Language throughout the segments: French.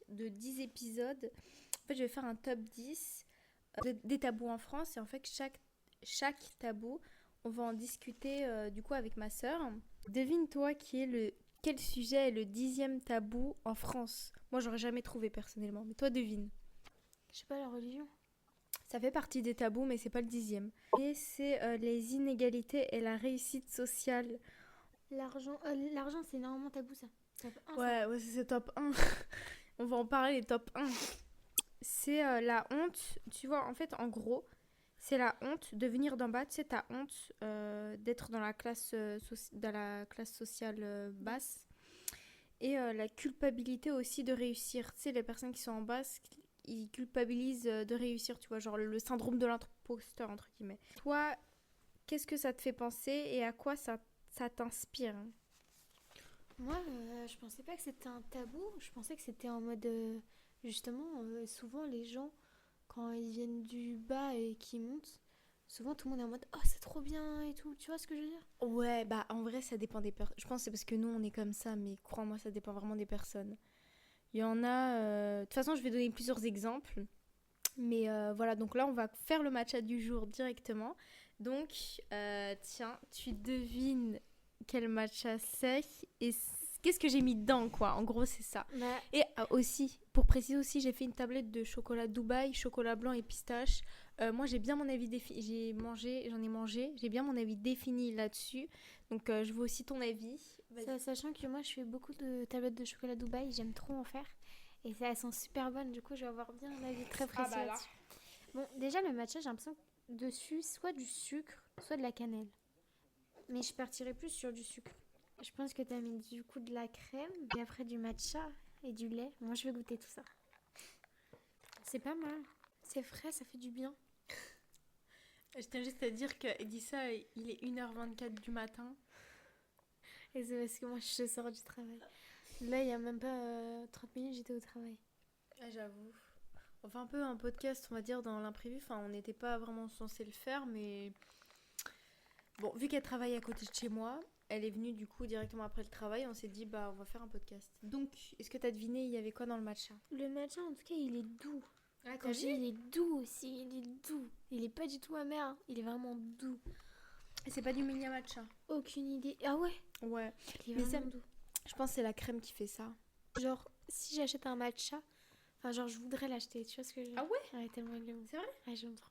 de 10 épisodes. En fait, je vais faire un top 10 des tabous en France. Et en fait, chaque tabou, on va en discuter du coup avec ma sœur. Devine-toi quel sujet est le 10e tabou en France. Moi, j'aurais jamais trouvé personnellement. Mais toi, devine. Je sais pas, la religion. Ça fait partie des tabous, mais c'est pas le 10e. Et c'est les inégalités et la réussite sociale. L'argent, c'est énormément tabou, ça. Top 1, ça. Ouais, c'est top 1. On va en parler, les top 1. C'est la honte. Tu vois, en fait, en gros, c'est la honte de venir d'en bas. Tu sais, t'as honte d'être dans la classe sociale basse. Et la culpabilité aussi de réussir. Tu sais, les personnes qui sont en bas, ils culpabilisent de réussir, tu vois, genre le syndrome de l'imposteur, entre guillemets. Toi, qu'est-ce que ça te fait penser et à quoi ça t'inspire? Moi, je pensais pas que c'était un tabou. Je pensais que c'était en mode. Justement, souvent, les gens, quand ils viennent du bas et qu'ils montent, souvent tout le monde est en mode oh, c'est trop bien et tout. Tu vois ce que je veux dire? Ouais, bah en vrai, ça dépend des personnes. Je pense que c'est parce que nous, on est comme ça, mais crois-moi, ça dépend vraiment des personnes. Il y en a. De toute façon, je vais donner plusieurs exemples. Mais voilà, donc là, on va faire le matcha du jour directement. Donc, tiens, tu devines quel matcha c'est et qu'est-ce que j'ai mis dedans, quoi. En gros, c'est ça. Bah, Et aussi, pour préciser aussi, j'ai fait une tablette de chocolat Dubaï, chocolat blanc et pistache. Moi, j'ai bien mon avis défini. J'en ai mangé. J'ai bien mon avis défini là-dessus. Donc, je veux aussi ton avis. Vas-y. sachant que moi, je fais beaucoup de tablettes de chocolat Dubaï, j'aime trop en faire. Et elles sont super bonnes, du coup, je vais avoir bien un avis très Ah précis bah là. là-dessus. Bon, déjà, le matcha, j'ai l'impression que dessus, soit du sucre, soit de la cannelle. Mais je partirais plus sur du sucre. Je pense que t'as mis du coup de la crème, et après du matcha et du lait. Moi, je vais goûter tout ça. C'est pas mal. C'est frais, ça fait du bien. Je tiens juste à dire qu'Edissa, il est 1h24 du matin. Et c'est parce que moi, je sors du travail. Là, il y a même pas 30 minutes, j'étais au travail. Ah, j'avoue. On fait un peu un podcast, on va dire, dans l'imprévu. Enfin, on n'était pas vraiment censé le faire, mais bon, vu qu'elle travaille à côté de chez moi, elle est venue du coup directement après le travail. On s'est dit, bah, on va faire un podcast. Donc, est-ce que t'as deviné, il y avait quoi dans le matcha? Le matcha, en tout cas, il est doux. Ah, Quand je dis il est doux aussi, il est doux. Il est pas du tout amer, hein. Il est vraiment doux. c'est pas du mini matcha. Aucune idée. Ah ouais, Ouais. il est Mais ça, vraiment doux. je pense que c'est la crème qui fait ça. Genre, si j'achète un matcha, enfin, genre, je voudrais l'acheter. Tu vois ce que je veux Ah dire? ouais? Ouais, tellement il est bon. C'est vrai? Ouais, j'aime trop.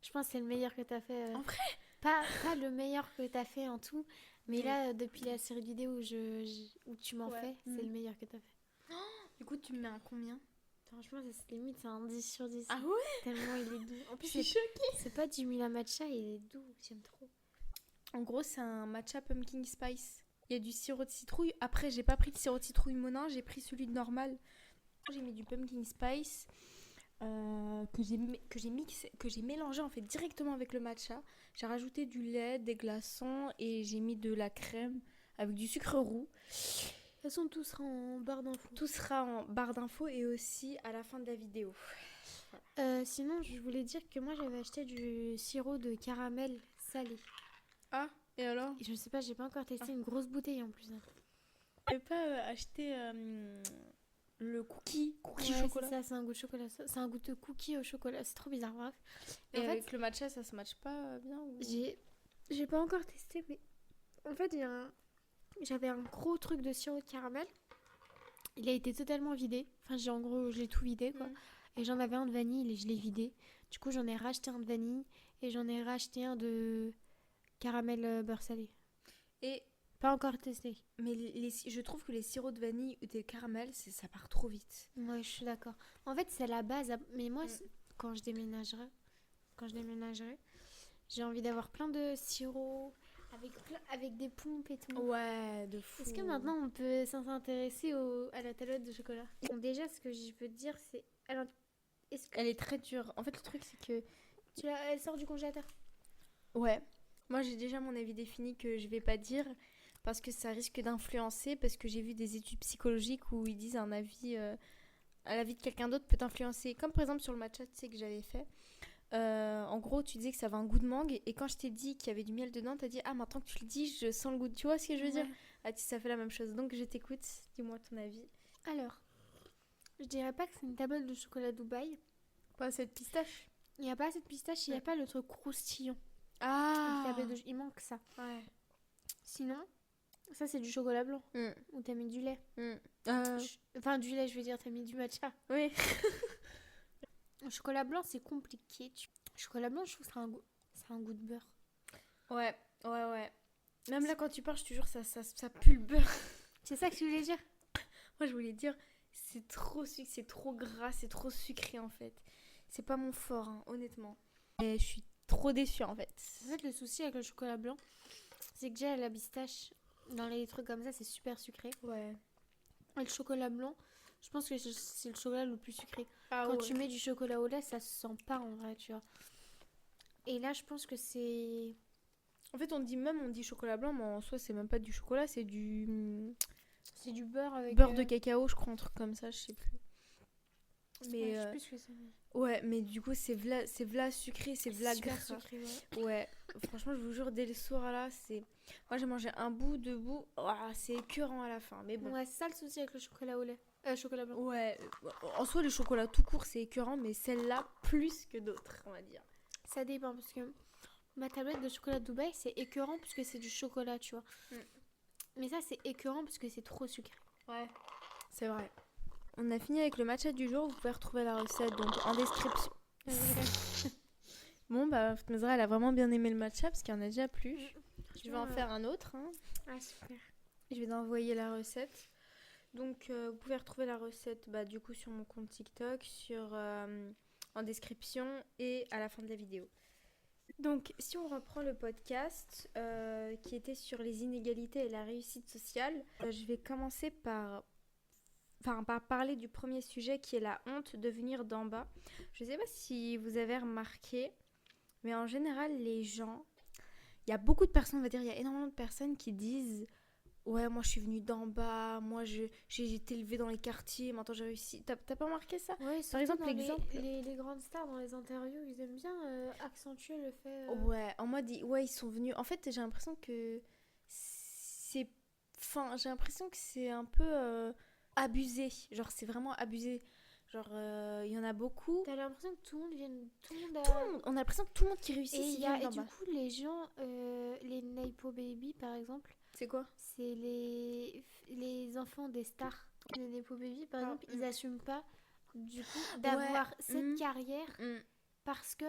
Je pense que c'est le meilleur que t'as fait. En vrai? Pas le meilleur que t'as fait en tout, mais Mais- là, depuis la série de vidéos où tu m'en Ouais. fais, c'est le meilleur que t'as fait. Du coup, tu me mets un combien? Franchement, limite, c'est un 10 sur 10. Ah ouais? Tellement il est doux. En Je plus, suis choquée. c'est pas du Mila Matcha, il est doux. J'aime trop. En gros, c'est un matcha pumpkin spice. Il y a du sirop de citrouille. Après, j'ai pas pris le sirop de citrouille Monin, j'ai pris celui de normal. J'ai mis du pumpkin spice que j'ai mélangé en fait directement avec le matcha. J'ai rajouté du lait, des glaçons et j'ai mis de la crème avec du sucre roux. De toute façon, tout sera en barre d'infos. Tout sera en barre d'infos et aussi à la fin de la vidéo. Sinon, je voulais dire que moi, j'avais acheté du sirop de caramel salé. Ah, et alors? Et je sais pas, j'ai pas encore testé une grosse bouteille en plus, hein. Tu n'avais pas acheté le cookie Ouais, chocolat? c'est ça, c'est un goût de chocolat. C'est un goût de cookie au chocolat. C'est trop bizarre, bref. Et En fait, avec le matcha, ça se matche pas bien ou... j'ai pas encore testé, mais en fait, j'avais un gros truc de sirop de caramel. Il a été totalement vidé. Enfin, en gros, je l'ai tout vidé, quoi. Mm. Et j'en avais un de vanille et je l'ai vidé. Du coup, j'en ai racheté un de vanille et j'en ai racheté un de caramel beurre salé. Et Pas encore testé. mais je trouve que les sirops de vanille ou des caramels, ça part trop vite. Ouais, je suis d'accord. En fait, c'est la base. Mais moi, Mm. quand je déménagerai, j'ai envie d'avoir plein de sirops avec des pompes et tout. Ouais, de fou. Est-ce que maintenant on peut s'intéresser à la tablette de chocolat? Bon, déjà, ce que je peux te dire, c'est. Alors, est-ce que Elle est très dure. En fait, le truc, c'est que... elle sort du congélateur? Ouais. Moi, j'ai déjà mon avis défini que je vais pas dire parce que ça risque d'influencer, parce que j'ai vu des études psychologiques où ils disent un avis... l'avis de quelqu'un d'autre peut t'influencer. Comme par exemple sur le matcha, tu sais, que j'avais fait. En gros, tu disais que ça avait un goût de mangue et quand je t'ai dit qu'il y avait du miel dedans, t'as dit ah maintenant que tu le dis, je sens le goût. Tu vois ce que je veux dire? Ah, ça fait la même chose. Donc je t'écoute. Dis-moi ton avis. Alors, Je dirais pas que c'est une tablette de chocolat Dubaï. Pas cette pistache. Il n'y a pas assez de pistache, il n'y a pas le truc croustillant. Ah. Il manque ça. Ouais. Sinon, ça c'est du chocolat blanc. Ou t'as mis du lait. Enfin, du lait, je veux dire, t'as mis du matcha. Oui. Le chocolat blanc, c'est compliqué. Le chocolat blanc, je trouve que ça a un goût de beurre. Ouais. Même là, quand tu parles, je te jure, ça pue le beurre. C'est ça que tu voulais dire? Moi, je voulais dire, c'est trop sucré, c'est trop gras, c'est trop sucré, en fait. C'est pas mon fort, hein, honnêtement. Et je suis trop déçue, en fait. En fait, le souci avec le chocolat blanc, c'est que déjà, la pistache, dans les trucs comme ça, c'est super sucré. Ouais. Et le chocolat blanc, je pense que c'est le chocolat le plus sucré. Ah, Quand tu mets du chocolat au lait, ça se sent pas en vrai, tu vois. Et là, je pense que c'est... En fait, on dit chocolat blanc, mais en soi, c'est même pas du chocolat, c'est du... C'est du beurre avec... beurre de cacao, je crois, un truc comme ça, je sais plus. Mais je sais plus ce que c'est. ouais, mais du coup, c'est v'là sucré, c'est v'là super gras. sucré, ouais. Ouais, franchement, je vous jure, dès le soir là, c'est... Moi, j'ai mangé un bout, deux bouts, c'est écœurant à la fin, mais bon. Ouais, c'est ça le souci avec le chocolat au lait. Chocolat blanc. Ouais, en soi, le chocolat tout court, c'est écœurant, mais celle-là, plus que d'autres, on va dire. Ça dépend, parce que ma tablette de chocolat Dubaï, c'est écœurant parce que c'est du chocolat, tu vois. Mais ça, c'est écœurant parce que c'est trop sucré. Ouais, c'est vrai. On a fini avec le matcha du jour, vous pouvez retrouver la recette donc en description. Bon, bah, Fatmazra, elle a vraiment bien aimé le matcha parce qu'il y en a déjà plus. Je vais en faire un autre. Hein. Ah, super. Je vais t'envoyer la recette. Donc, vous pouvez retrouver la recette du coup sur mon compte TikTok, en description et à la fin de la vidéo. Donc, si on reprend le podcast qui était sur les inégalités et la réussite sociale, je vais commencer par parler du premier sujet qui est la honte de venir d'en bas. Je ne sais pas si vous avez remarqué, mais en général, les gens, il y a beaucoup de personnes, on va dire, il y a énormément de personnes qui disent ouais, moi je suis venue d'en bas, moi j'ai été élevée dans les quartiers, maintenant j'ai réussi. T'as pas remarqué ça? Ouais, par exemple, les grandes stars dans les interviews, ils aiment bien accentuer le fait. Ouais, en mode, ils sont venus. En fait, j'ai l'impression que c'est. Enfin, j'ai l'impression que c'est un peu abusé. Genre, c'est vraiment abusé. Genre, il y en a beaucoup. T'as l'impression que tout le monde vient. On a l'impression que tout le monde qui réussit, et du coup, les gens, les Nepo Baby par exemple. C'est quoi? C'est les enfants des stars. Les Nepo Baby par exemple, ils n'assument pas du coup d'avoir cette carrière parce que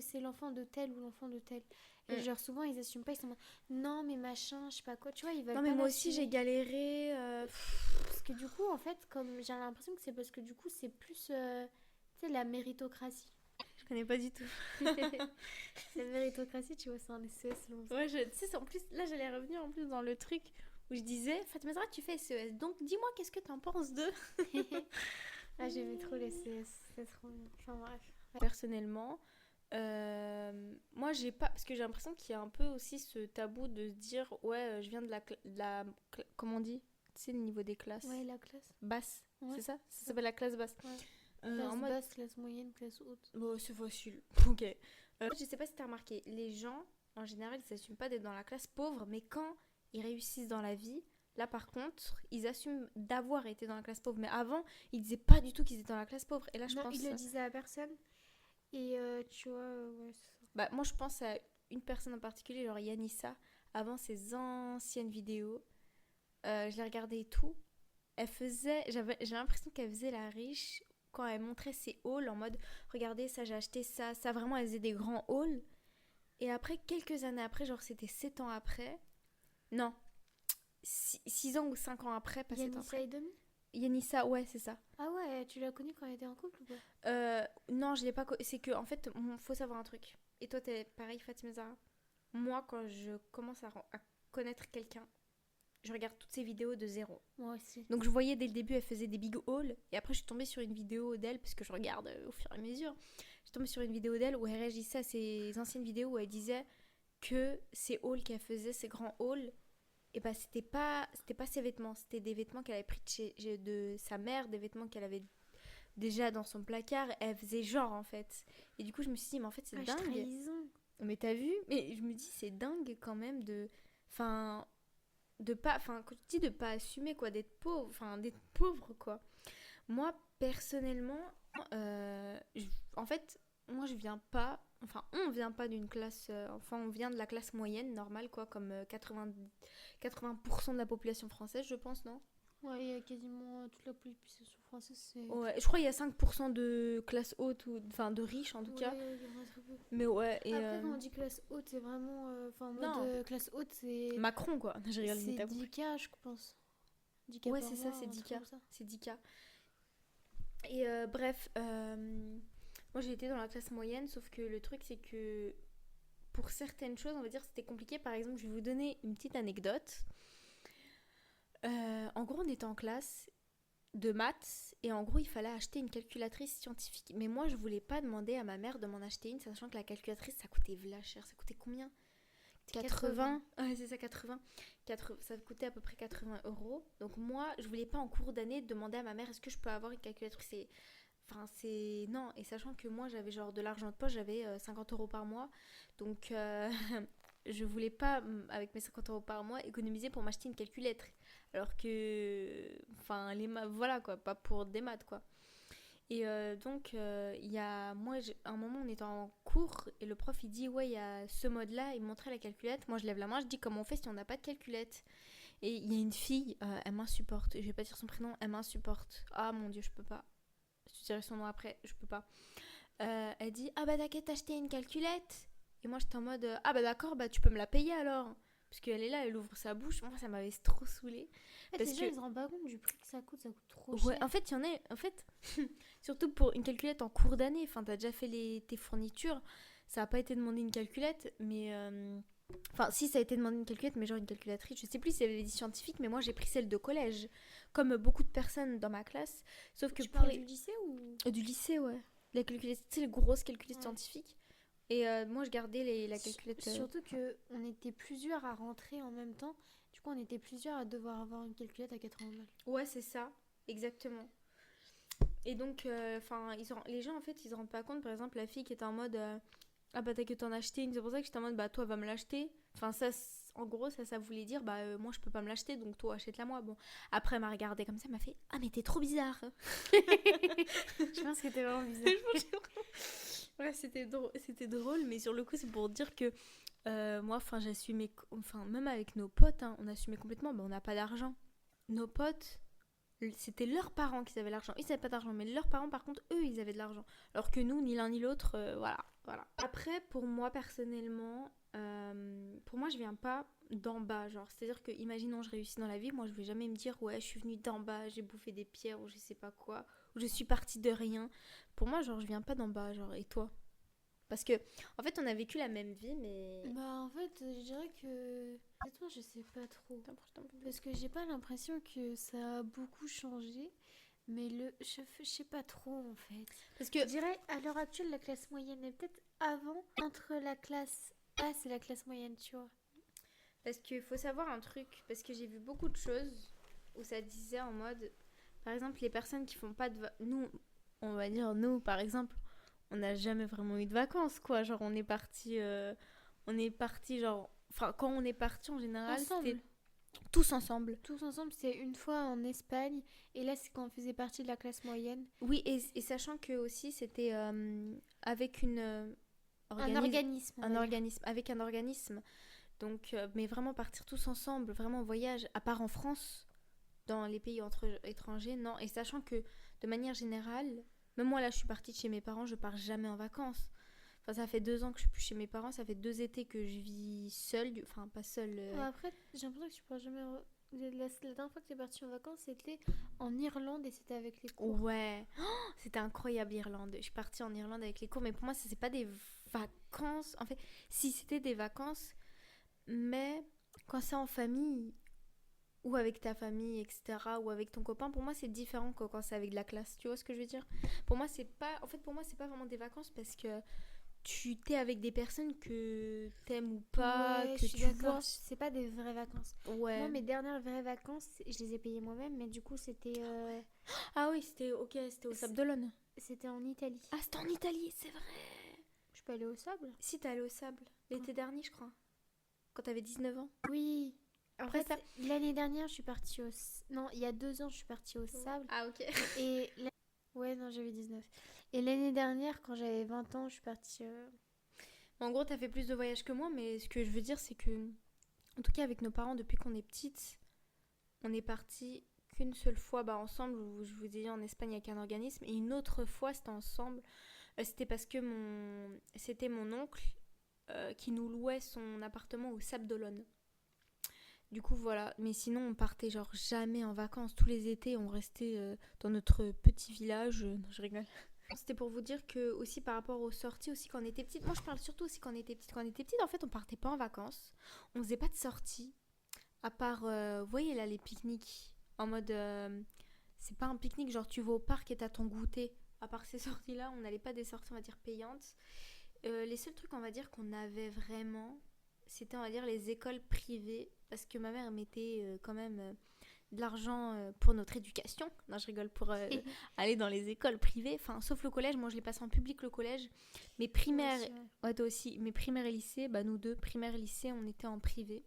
c'est l'enfant de tel ou l'enfant de tel. Et genre souvent ils assument pas, ils sont non mais machin, je sais pas quoi, tu vois, ils veulent non pas. mais moi aussi j'ai galéré. Parce que du coup en fait, comme j'ai l'impression que c'est parce que du coup c'est plus tu sais la méritocratie. Je connais pas du tout. La méritocratie, tu vois, c'est un SES. Ouais, tu sais, en plus, là, j'allais revenir en plus dans le truc où je disais, Fatmazra, tu fais SES, donc dis-moi, qu'est-ce que t'en penses de... Ah, j'aimais trop les SES, c'est trop bien. Enfin, bref. Personnellement, moi, j'ai pas... Parce que j'ai l'impression qu'il y a un peu aussi ce tabou de se dire, ouais, je viens de la comment on dit? Tu sais, le niveau des classes. Ouais, la classe. Basse, ouais. C'est ça? Ça s'appelle la classe basse. Ouais. Classe basse, classe moyenne, classe haute. Bon, c'est facile. Ok. Je sais pas si t'as remarqué, les gens, en général, ils s'assument pas d'être dans la classe pauvre, mais quand ils réussissent dans la vie, là par contre, ils assument d'avoir été dans la classe pauvre. Mais avant, ils disaient pas du tout qu'ils étaient dans la classe pauvre. Et là, je pense... ils le disaient à personne. Et tu vois, ouais, c'est ça. Moi, je pense à une personne en particulier, genre Yanissa, avant ses anciennes vidéos. Je les regardais et tout. J'ai l'impression qu'elle faisait la riche quand elle montrait ses hauls en mode regardez ça, j'ai acheté ça, vraiment elle faisait des grands hauls. Et après, quelques années après, genre c'était 7 ans après, non, 6 ans ou 5 ans après, pas 7 ans après. Yanissa, ouais, c'est ça. Ah ouais, tu l'as connue quand elle était en couple ou pas? Non, je l'ai pas c'est que en fait, faut savoir un truc. Et toi, t'es pareil, Fatima Zahra. Moi, quand je commence à connaître quelqu'un, je regarde toutes ses vidéos de zéro. Moi aussi. Donc je voyais dès le début, elle faisait des big hauls. Et après, je suis tombée sur une vidéo d'elle, parce que je regarde au fur et à mesure. Je suis tombée sur une vidéo d'elle où elle réagissait à ses anciennes vidéos où elle disait que ces hauls qu'elle faisait, ces grands hauls, et c'était pas ses vêtements. C'était des vêtements qu'elle avait pris de sa mère, des vêtements qu'elle avait déjà dans son placard. Elle faisait genre, en fait. Et du coup, je me suis dit, mais en fait, c'est dingue. Trahison. Mais t'as vu? Mais je me dis, c'est dingue quand même de... Enfin... quand tu dis de pas assumer, quoi, d'être pauvre, quoi. Moi, personnellement, en fait, moi, je viens pas, enfin, on vient pas d'une classe, enfin, on vient de la classe moyenne, normale, quoi, comme 80% de la population française, je pense, non? Ouais, il y a quasiment toute la population française, c'est... Ouais, je crois qu'il y a 5% de classe haute, enfin, de riches, en tout cas. Ouais, il y en a très peu. Mais ouais, et... Après, quand on dit classe haute, c'est vraiment... Enfin, en mode non, classe haute, c'est... Macron, quoi. Je rigole, mais C'est t'as compris. 10K, je pense. 10K Ouais, par c'est ça, mois, c'est un truc 10K. comme ça. C'est 10K. Et bref, moi j'ai été dans la classe moyenne, sauf que le truc c'est que pour certaines choses, on va dire, c'était compliqué. Par exemple, je vais vous donner une petite anecdote. En gros, on était en classe de maths et en gros, il fallait acheter une calculatrice scientifique. Mais moi, je voulais pas demander à ma mère de m'en acheter une, sachant que la calculatrice, ça coûtait v'là cher. Ça coûtait combien? 80. Ouais, c'est ça, 80. Ça coûtait à peu près 80 euros. Donc moi, je voulais pas en cours d'année demander à ma mère est-ce que je peux avoir une calculatrice. Enfin, c'est... Non, et sachant que moi, j'avais genre de l'argent de poche, j'avais 50 euros par mois. Donc, je voulais pas, avec mes 50 euros par mois, économiser pour m'acheter une calculatrice. Alors que... Enfin, les maths, voilà quoi, pas pour des maths quoi. Et donc, il y a... Moi, à un moment, on était en cours et le prof, il dit, ouais, il y a ce mode-là, il me montrait la calculette. Moi, je lève la main, je dis, comment on fait si on n'a pas de calculette? Et il y a une fille, elle m'insupporte. Je vais pas dire son prénom, elle m'insupporte. Ah mon Dieu, je peux pas. Je te dirai son nom après, je peux pas. Elle dit, ah bah t'inquiète, t'acheter une calculette. Et moi, j'étais en mode, ah bah d'accord, bah tu peux me la payer alors. Parce qu'elle est là, elle ouvre sa bouche. Moi, ça m'avait trop saoulée. En fait, Parce les gens, que ils se rendent pas compte du prix que ça coûte trop ouais, cher. en fait, il y en a. En fait, surtout pour une calculette en cours d'année. Enfin, t'as déjà fait tes fournitures. Ça n'a pas été demandé une calculette, mais. Enfin, si ça a été demandé une calculette, mais genre une calculatrice. Je sais plus si elle avait dit scientifique, mais moi j'ai pris celle de collège. Comme beaucoup de personnes dans ma classe. Sauf que Tu pour parles les. du lycée ou... Du lycée, ouais. La calculette, c'est les grosses calculettes Ouais. scientifiques. Et moi je gardais la calculette. Surtout que on était plusieurs à rentrer en même temps. Du coup, on était plusieurs à devoir avoir une calculette à 80 balles. Ouais, c'est ça. Exactement. Et donc, enfin, les gens en fait, ils se rendent pas compte. Par exemple, la fille qui était en mode ah bah t'as que t'en acheter une, c'est pour ça que j'étais en mode bah toi va me l'acheter. Enfin, ça, en gros, ça voulait dire bah moi je peux pas me l'acheter donc toi achète-la moi. Bon, après elle m'a regardé comme ça, elle m'a fait ah mais t'es trop bizarre. Je pense que c'était vraiment bizarre. Ouais, c'était drôle, mais sur le coup, c'est pour dire que moi, enfin, j'assumais, enfin, même avec nos potes, hein, on assumait complètement, bah, on n'a pas d'argent. Nos potes, c'était leurs parents qui avaient l'argent. Ils n'avaient pas d'argent, mais leurs parents, par contre, eux, ils avaient de l'argent. Alors que nous, ni l'un ni l'autre, voilà. Après, pour moi, personnellement, pour moi, je viens pas d'en bas, genre. C'est-à-dire que, imaginons, je réussis dans la vie, moi, je vais jamais me dire, ouais, je suis venue d'en bas, j'ai bouffé des pierres, ou je sais pas quoi, ou je suis partie de rien. Pour moi, genre, je viens pas d'en bas, genre, et toi? Parce que, en fait, on a vécu la même vie, mais... Bah, en fait, je dirais que. Honnêtement, je sais pas trop. Parce que j'ai pas l'impression que ça a beaucoup changé. Mais je sais pas trop en fait. Parce que... Je dirais à l'heure actuelle, la classe moyenne est peut-être avant, entre la classe A et la classe moyenne, tu vois. Parce qu'il faut savoir un truc, parce que j'ai vu beaucoup de choses où ça disait en mode, par exemple, les personnes qui font pas de... Nous, on va dire, nous, par exemple, on n'a jamais vraiment eu de vacances, quoi. Genre, on est parti, genre... Enfin, quand on est parti, en général, Ensemble. c'était tous ensemble. Tous ensemble, c'est une fois en Espagne. Et là, c'est quand on faisait partie de la classe moyenne. Oui, et sachant que aussi, c'était avec une... Un organisme. Un organisme, avec un organisme. Donc, mais vraiment partir tous ensemble, vraiment en voyage, à part en France, dans les pays étrangers, non. Et sachant que, de manière générale, même moi là, je suis partie de chez mes parents, je pars jamais en vacances. Enfin, ça fait 2 ans que je suis plus chez mes parents, ça fait 2 étés que je vis seule, enfin pas seule. Ouais, après, j'ai l'impression que tu pourras jamais. La dernière fois que tu es partie en vacances, c'était en Irlande et c'était avec les cours. Ouais, oh, c'était incroyable l'Irlande. Je suis partie en Irlande avec les cours, mais pour moi, ça c'est pas des vacances. En fait, si c'était des vacances, mais quand c'est en famille ou avec ta famille, etc., ou avec ton copain, pour moi c'est différent que quand c'est avec de la classe. Tu vois ce que je veux dire? Pour moi, c'est pas. En fait, pour moi, c'est pas vraiment des vacances parce que tu t'es avec des personnes que t'aimes ou pas, Ouais, que je suis tu d'accord. vois. C'est pas des vraies vacances. Ouais. Moi, mes dernières vraies vacances, je les ai payées moi-même, mais du coup, c'était Ah oui, c'était ok, c'était au Sable d'Olonne. c'était en Italie. Ah, c'était en Italie, c'est vrai. Je peux aller au sable? Si, t'es allée au Sable l'été dernier, je crois. Quand t'avais 19 ans. Oui. En Après, fait, l'année dernière, je suis partie au... Non, il y a 2 ans, je suis partie au sable. Ah, ok. Et... Ouais, non, j'avais 19. Et l'année dernière, quand j'avais 20 ans, je suis partie... En gros, t'as fait plus de voyages que moi, mais ce que je veux dire, c'est que, en tout cas, avec nos parents, depuis qu'on est petite, on est parti qu'une seule fois ensemble, où je vous disais en Espagne avec un organisme, et une autre fois, c'était ensemble. C'était parce que c'était mon oncle qui nous louait son appartement au Sable d'Olonne. Du coup, voilà. Mais sinon, on partait genre jamais en vacances. Tous les étés, on restait dans notre petit village. Non, je rigole. C'était pour vous dire que aussi par rapport aux sorties aussi quand on était petite. Moi, je parle surtout aussi quand on était petite. Quand on était petite, en fait, on partait pas en vacances. On faisait pas de sorties. À part, vous voyez là, les pique-niques. En mode, c'est pas un pique-nique, genre tu vas au parc et t'as ton goûter. À part ces sorties-là, on n'allait pas des sorties, on va dire, payantes. Les seuls trucs, on va dire, qu'on avait vraiment, c'était, on va dire, les écoles privées. Parce que ma mère mettait quand même de l'argent pour notre éducation. Non, je rigole, pour aller dans les écoles privées. Enfin, sauf le collège. Moi, je l'ai passé en public, le collège. Mais primaire, ouais, toi aussi. Mais primaire et lycée, nous deux, primaire et lycée, on était en privé.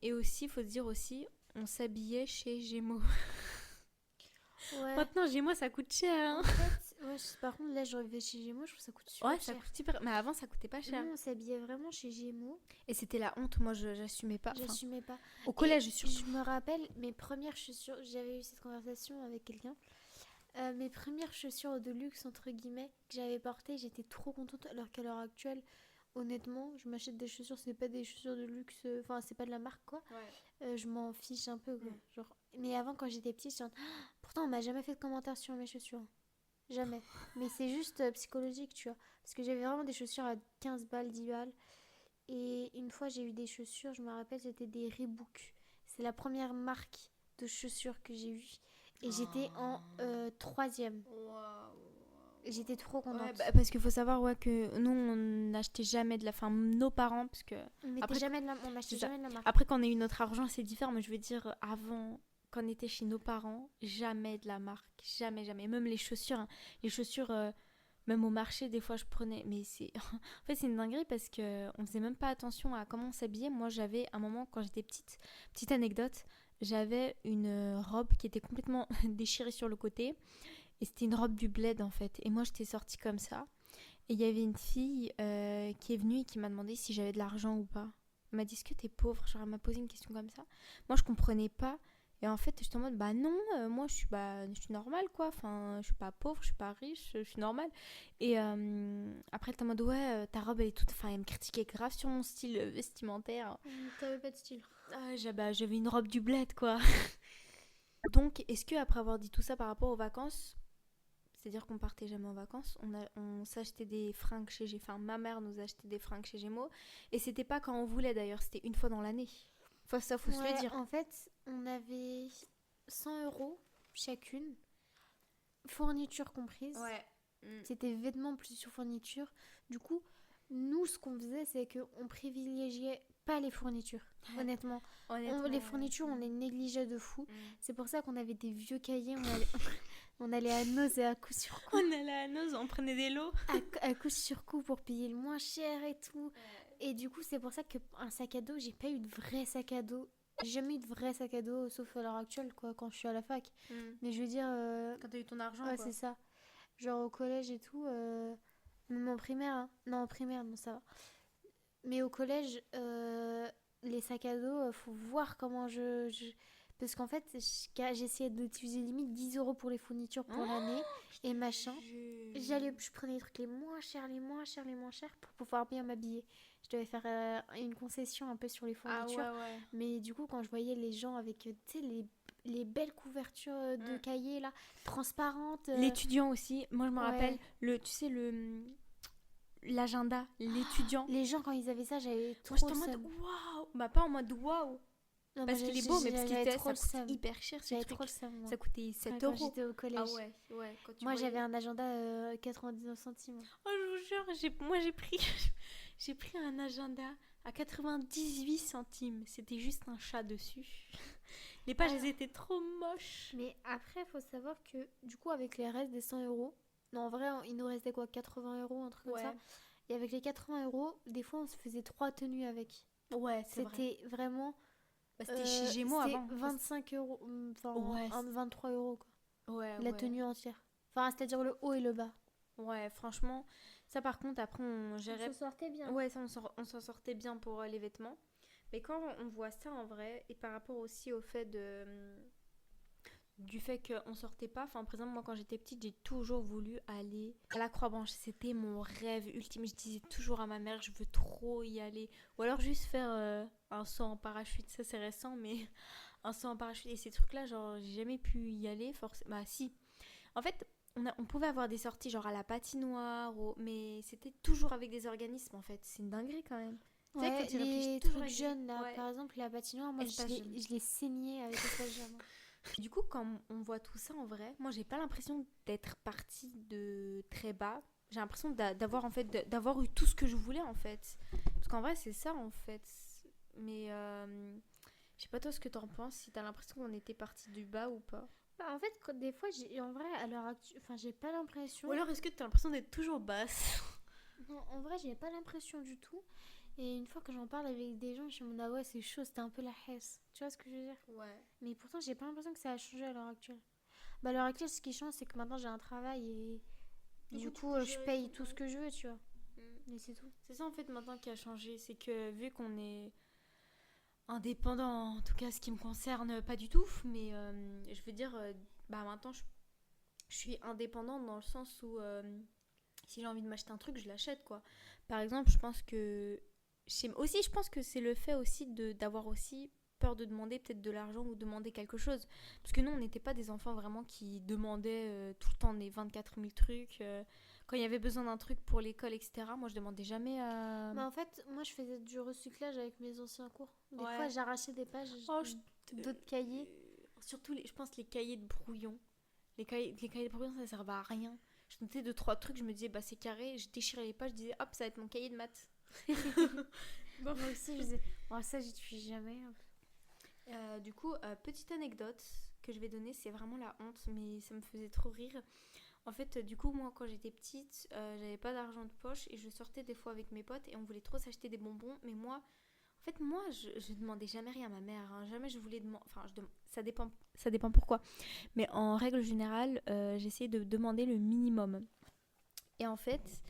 Et aussi, il faut se dire aussi, on s'habillait chez Gémeaux. Ouais. Maintenant, Gémeaux, ça coûte cher. Hein. En fait, ouais, par contre, là, je vais chez Gémeaux, je trouve que ça coûte super cher. Ouais, ça coûte super. Mais avant, ça coûtait pas cher. Nous, on s'habillait vraiment chez Gémeaux. Et c'était la honte. Moi, j'assumais pas. J'assumais pas. Au collège, surtout. Je me rappelle mes premières chaussures. J'avais eu cette conversation avec quelqu'un. Mes premières chaussures de luxe, entre guillemets, que j'avais portées, j'étais trop contente. Alors qu'à l'heure actuelle, honnêtement, je m'achète des chaussures, c'est pas des chaussures de luxe, enfin, c'est pas de la marque, quoi. Ouais. Je m'en fiche un peu, quoi. Genre... Mais avant, quand j'étais petite, pourtant, on m'a jamais fait de commentaire sur mes chaussures. Jamais. Mais c'est juste psychologique, tu vois. Parce que j'avais vraiment des chaussures à 15 balles, 10 balles. Et une fois, j'ai eu des chaussures, je me rappelle, c'était des Reebok. C'est la première marque de chaussures que j'ai eue. Et j'étais en 3e. J'étais trop contente. Ouais, parce qu'il faut savoir que nous, on n'achetait jamais de la... Enfin, nos parents, parce que... On n'achetait jamais de la marque. Après, quand on a eu notre argent, c'est différent. Mais je veux dire, avant, quand on était chez nos parents, jamais de la marque. Jamais, jamais. Même les chaussures. Hein. Les chaussures... Même au marché, des fois, je prenais... Mais c'est... en fait, c'est une dinguerie parce qu'on faisait même pas attention à comment on s'habillait. Moi, j'avais, un moment, quand j'étais petite anecdote, j'avais une robe qui était complètement déchirée sur le côté. Et c'était une robe du bled, en fait. Et moi, j'étais sortie comme ça. Et il y avait une fille qui est venue et qui m'a demandé si j'avais de l'argent ou pas. Elle m'a dit, est-ce que t'es pauvre? Genre, elle m'a posé une question comme ça. Moi, je comprenais pas. Et en fait, j'étais en mode, non, moi, je suis normale, quoi. Enfin, je suis pas pauvre, je suis pas riche, je suis normale. Et après, elle était en mode, ouais, ta robe, elle est toute... Enfin, elle me critiquait grave sur mon style vestimentaire. T'avais pas de style. J'avais une robe du bled, quoi. Donc, est-ce que après avoir dit tout ça par rapport aux vacances, c'est-à-dire qu'on partait jamais en vacances, on s'achetait des fringues chez Gémeaux, enfin ma mère nous achetait des fringues chez Gémeaux, et c'était pas quand on voulait d'ailleurs, c'était une fois dans l'année. Faut se le dire. En fait, on avait 100 € chacune, fourniture comprise. Ouais. C'était vêtements plus sur fourniture. Du coup, nous, ce qu'on faisait, c'est qu'on privilégiait pas les fournitures, honnêtement. Les fournitures, on les négligeait de fou. C'est pour ça qu'on avait des vieux cahiers, on allait à Noz et à coup sur coup. On allait à Noz, on prenait des lots. À coup sur coup pour payer le moins cher et tout. Et du coup, c'est pour ça qu'un sac à dos, j'ai pas eu de vrai sac à dos. J'ai jamais eu de vrai sac à dos, sauf à l'heure actuelle, quoi, quand je suis à la fac. Mais je veux dire... Quand t'as eu ton argent, ouais, quoi. c'est ça. Genre au collège et tout, même en primaire, hein. Non, en primaire, non, ça va. Mais au collège, les sacs à dos, faut voir comment Parce qu'en fait, j'essayais d'utiliser limite 10 € pour les fournitures pour l'année et machin. Je prenais les trucs les moins chers pour pouvoir bien m'habiller. Je devais faire une concession un peu sur les fournitures. Ah ouais. Mais du coup, quand je voyais les gens avec, tu sais, les belles couvertures de cahiers là, transparentes. L'étudiant aussi, moi je me rappelle, tu sais, l'agenda, l'étudiant. Les gens, quand ils avaient ça, j'avais trop. Moi j'étais en mode waouh. Pas en mode waouh. Parce qu'il est beau, mais parce qu'il ça coûte hyper cher. J'avais trop le seum. Ça coûtait 7 €. Quand j'étais au collège. Ah ouais. Moi j'avais un agenda 99 centimes. Oh, je vous jure, moi j'ai pris un agenda à 98 centimes. C'était juste un chat dessus. Les pages, elles étaient trop moches. Mais après, il faut savoir que du coup, avec les restes des 100 €, non, en vrai, il nous restait quoi, 80 €, un truc comme ça. Et avec les 80 €, des fois, on se faisait 3 tenues avec. Ouais, c'est vrai. C'était vraiment... Bah, c'était chez Gémeaux c'était avant. 25 euros, enfin Ouais, 23 euros quoi. ouais, La ouais. tenue entière. Enfin, c'est-à-dire le haut et le bas. Ouais, franchement, ça par contre, après, on On se gérait. sortait bien. Ouais, ça, on s'en sortait bien pour les vêtements. Mais quand on voit ça en vrai, et par rapport aussi au fait du fait qu'on sortait pas, enfin, par exemple, moi quand j'étais petite, j'ai toujours voulu aller à la Croix-Blanche. C'était mon rêve ultime. Je disais toujours à ma mère, je veux trop y aller. Ou alors juste faire un saut en parachute. Ça, c'est récent, mais un saut en parachute. Et ces trucs-là, genre, j'ai jamais pu y aller, forcément. Bah, si. En fait, on pouvait avoir des sorties genre à la patinoire, mais c'était toujours avec des organismes en fait. C'est une dinguerie quand même. Tu sais, Ouais, quand tu réfléchis les toujours trucs avec des. jeunes là, Ouais, par exemple la patinoire, moi espace jeune. je l'ai saigné avec l'espace jeune. Du coup, quand on voit tout ça en vrai, moi j'ai pas l'impression d'être partie de très bas. J'ai l'impression d'avoir en fait d'avoir eu tout ce que je voulais en fait. Parce qu'en vrai, c'est ça en fait. Mais je sais pas toi ce que t'en penses, si t'as l'impression qu'on était parti du bas ou pas. Bah, en fait, des fois, en vrai, à l'heure actuelle, enfin, j'ai pas l'impression. Ou alors est-ce que t'as l'impression d'être toujours basse? Non, en vrai, j'ai pas l'impression du tout. Et une fois que j'en parle avec des gens, je me dis, ah ouais, c'est chaud, c'était un peu la hesse. Tu vois ce que je veux dire? Ouais. Mais pourtant, j'ai pas l'impression que ça a changé à l'heure actuelle. Bah, à l'heure actuelle, ce qui change, c'est que maintenant j'ai un travail et du Tu coup, peux je gérer paye ton tout ce temps. que je veux, tu vois. Mm. Mais c'est tout. C'est ça en fait maintenant qui a changé, c'est que vu qu'on est indépendant, en tout cas ce qui me concerne pas du tout, mais je veux dire, bah maintenant je suis indépendante dans le sens où si j'ai envie de m'acheter un truc, je l'achète quoi. Par exemple, je pense que aussi, je pense que c'est le fait aussi d'avoir aussi peur de demander peut-être de l'argent ou demander quelque chose. Parce que nous, on n'était pas des enfants vraiment qui demandaient tout le temps des 24 000 trucs. Quand il y avait besoin d'un truc pour l'école, etc., moi je demandais jamais à. Bah, en fait, moi, je faisais du recyclage avec mes anciens cours. Des fois, Ouais. j'arrachais des pages Oh, d'autres cahiers. surtout, je pense, les cahiers de brouillon. Les cahiers de brouillon, ça servait à rien. Je notais deux, trois trucs, je me disais, bah c'est carré, je déchirais les pages, je disais, hop, ça va être mon cahier de maths. Bon. Moi aussi, je disais, oh, ça, j'utilise jamais. Du coup, petite anecdote que je vais donner, c'est vraiment la honte, mais ça me faisait trop rire. En fait, du coup, moi, quand j'étais petite, j'avais pas d'argent de poche et je sortais des fois avec mes potes et on voulait trop s'acheter des bonbons, mais moi, en fait, moi, je demandais jamais rien à ma mère, hein. Jamais je voulais demander. Enfin, ça dépend pourquoi. Mais en règle générale, j'essayais de demander le minimum. Et en fait,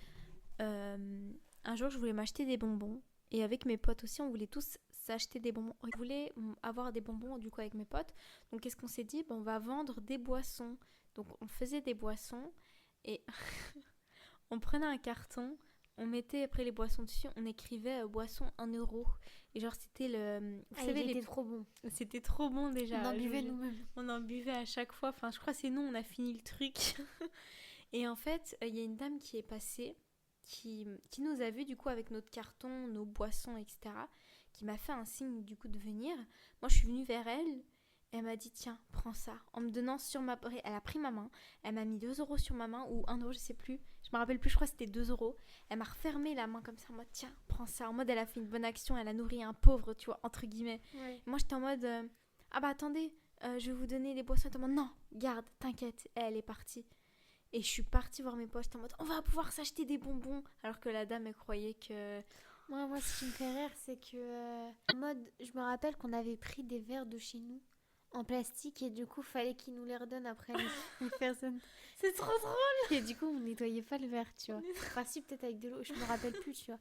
un jour, je voulais m'acheter des bonbons. Et avec mes potes aussi, on voulait tous s'acheter des bonbons. On voulait avoir des bonbons, du coup, avec mes potes. Donc, qu'est-ce qu'on s'est dit? Ben, on va vendre des boissons. Donc, on faisait des boissons. Et on prenait un carton. On mettait après les boissons dessus, on écrivait boisson 1 euro. Et genre, c'était le. Vous Ah, il savez, était trop bon. c'était trop bon déjà. On en buvait nous-mêmes. On en buvait à chaque fois. Enfin, je crois que c'est nous, on a fini le truc. Et en fait, il y a une dame qui est passée, qui nous a vus du coup avec notre carton, nos boissons, etc. Qui m'a fait un signe du coup de venir. Moi, je suis venue vers elle. Elle m'a dit, tiens, prends ça. En me donnant sur ma. Elle a pris ma main. Elle m'a mis 2 euros sur ma main, ou 1 euro, je sais plus. Je me rappelle plus, je crois que c'était 2 euros. Elle m'a refermé la main comme ça en mode, tiens, prends ça. En mode, elle a fait une bonne action, elle a nourri un pauvre, tu vois, entre guillemets. Ouais. Moi, j'étais en mode, ah bah attendez, je vais vous donner les boissons. Elle était en mode, non, garde, t'inquiète. Et elle est partie. Et je suis partie voir mes potes en mode, on va pouvoir s'acheter des bonbons. Alors que la dame, elle croyait que. Moi, ce qui me fait rire, c'est que, en mode, je me rappelle qu'on avait pris des verres de chez nous en plastique et du coup, fallait qu'ils nous les redonnent après les personnes. C'est trop drôle! Et du coup, on nettoyait pas le verre, tu vois. Enfin, si, peut-être avec de l'eau, je me rappelle plus, tu vois.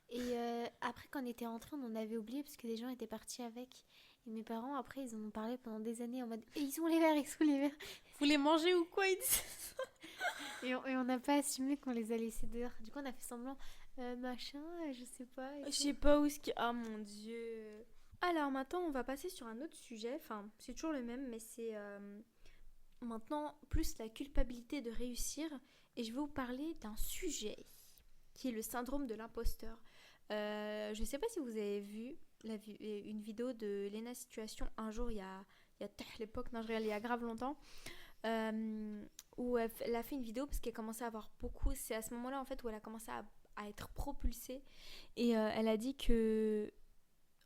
Et après, quand on était rentrés, on en avait oublié parce que des gens étaient partis avec. Et mes parents, après, ils en ont parlé pendant des années en mode, et ils sont les verres, ils sont les verres. Vous les mangez ou quoi? Ils disent. Et on n'a pas assumé qu'on les a laissés dehors. Du coup, on a fait semblant, machin, je sais pas. Et Je tout. sais pas où ce qui. Ah mon dieu! Alors maintenant, on va passer sur un autre sujet. Enfin, c'est toujours le même, mais c'est maintenant plus la culpabilité de réussir. Et je vais vous parler d'un sujet qui est le syndrome de l'imposteur. Je sais pas si vous avez vu une vidéo de Lena Situation un jour, il y a à l'époque, non, je regarde, il y a grave longtemps, où elle a fait une vidéo parce qu'elle commençait à avoir beaucoup. C'est à ce moment-là en fait où elle a commencé à être propulsée. Et elle a dit que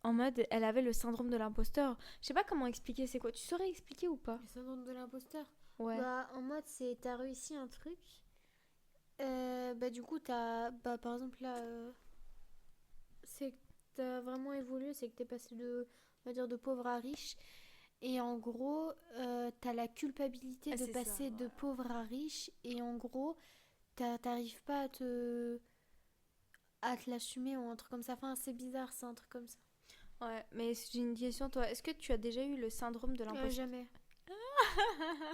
en mode, elle avait le syndrome de l'imposteur. Je sais pas comment expliquer, c'est quoi? Tu saurais expliquer ou pas? Le syndrome de l'imposteur. Ouais. Bah, en mode, c'est t'as réussi un truc. Bah, du coup, t'as. Bah, par exemple, là, c'est t'as vraiment évolué, c'est que t'es passé on va dire, de pauvre à riche. Et en gros, t'as la culpabilité Ah, de c'est ça, passer de ouais. pauvre à riche. Et en gros, t'arrives pas à te l'assumer ou un truc comme ça. Enfin, c'est bizarre, c'est un truc comme ça. Ouais, mais j'ai une question, toi. Est-ce que tu as déjà eu le syndrome de l'imposteur? Jamais.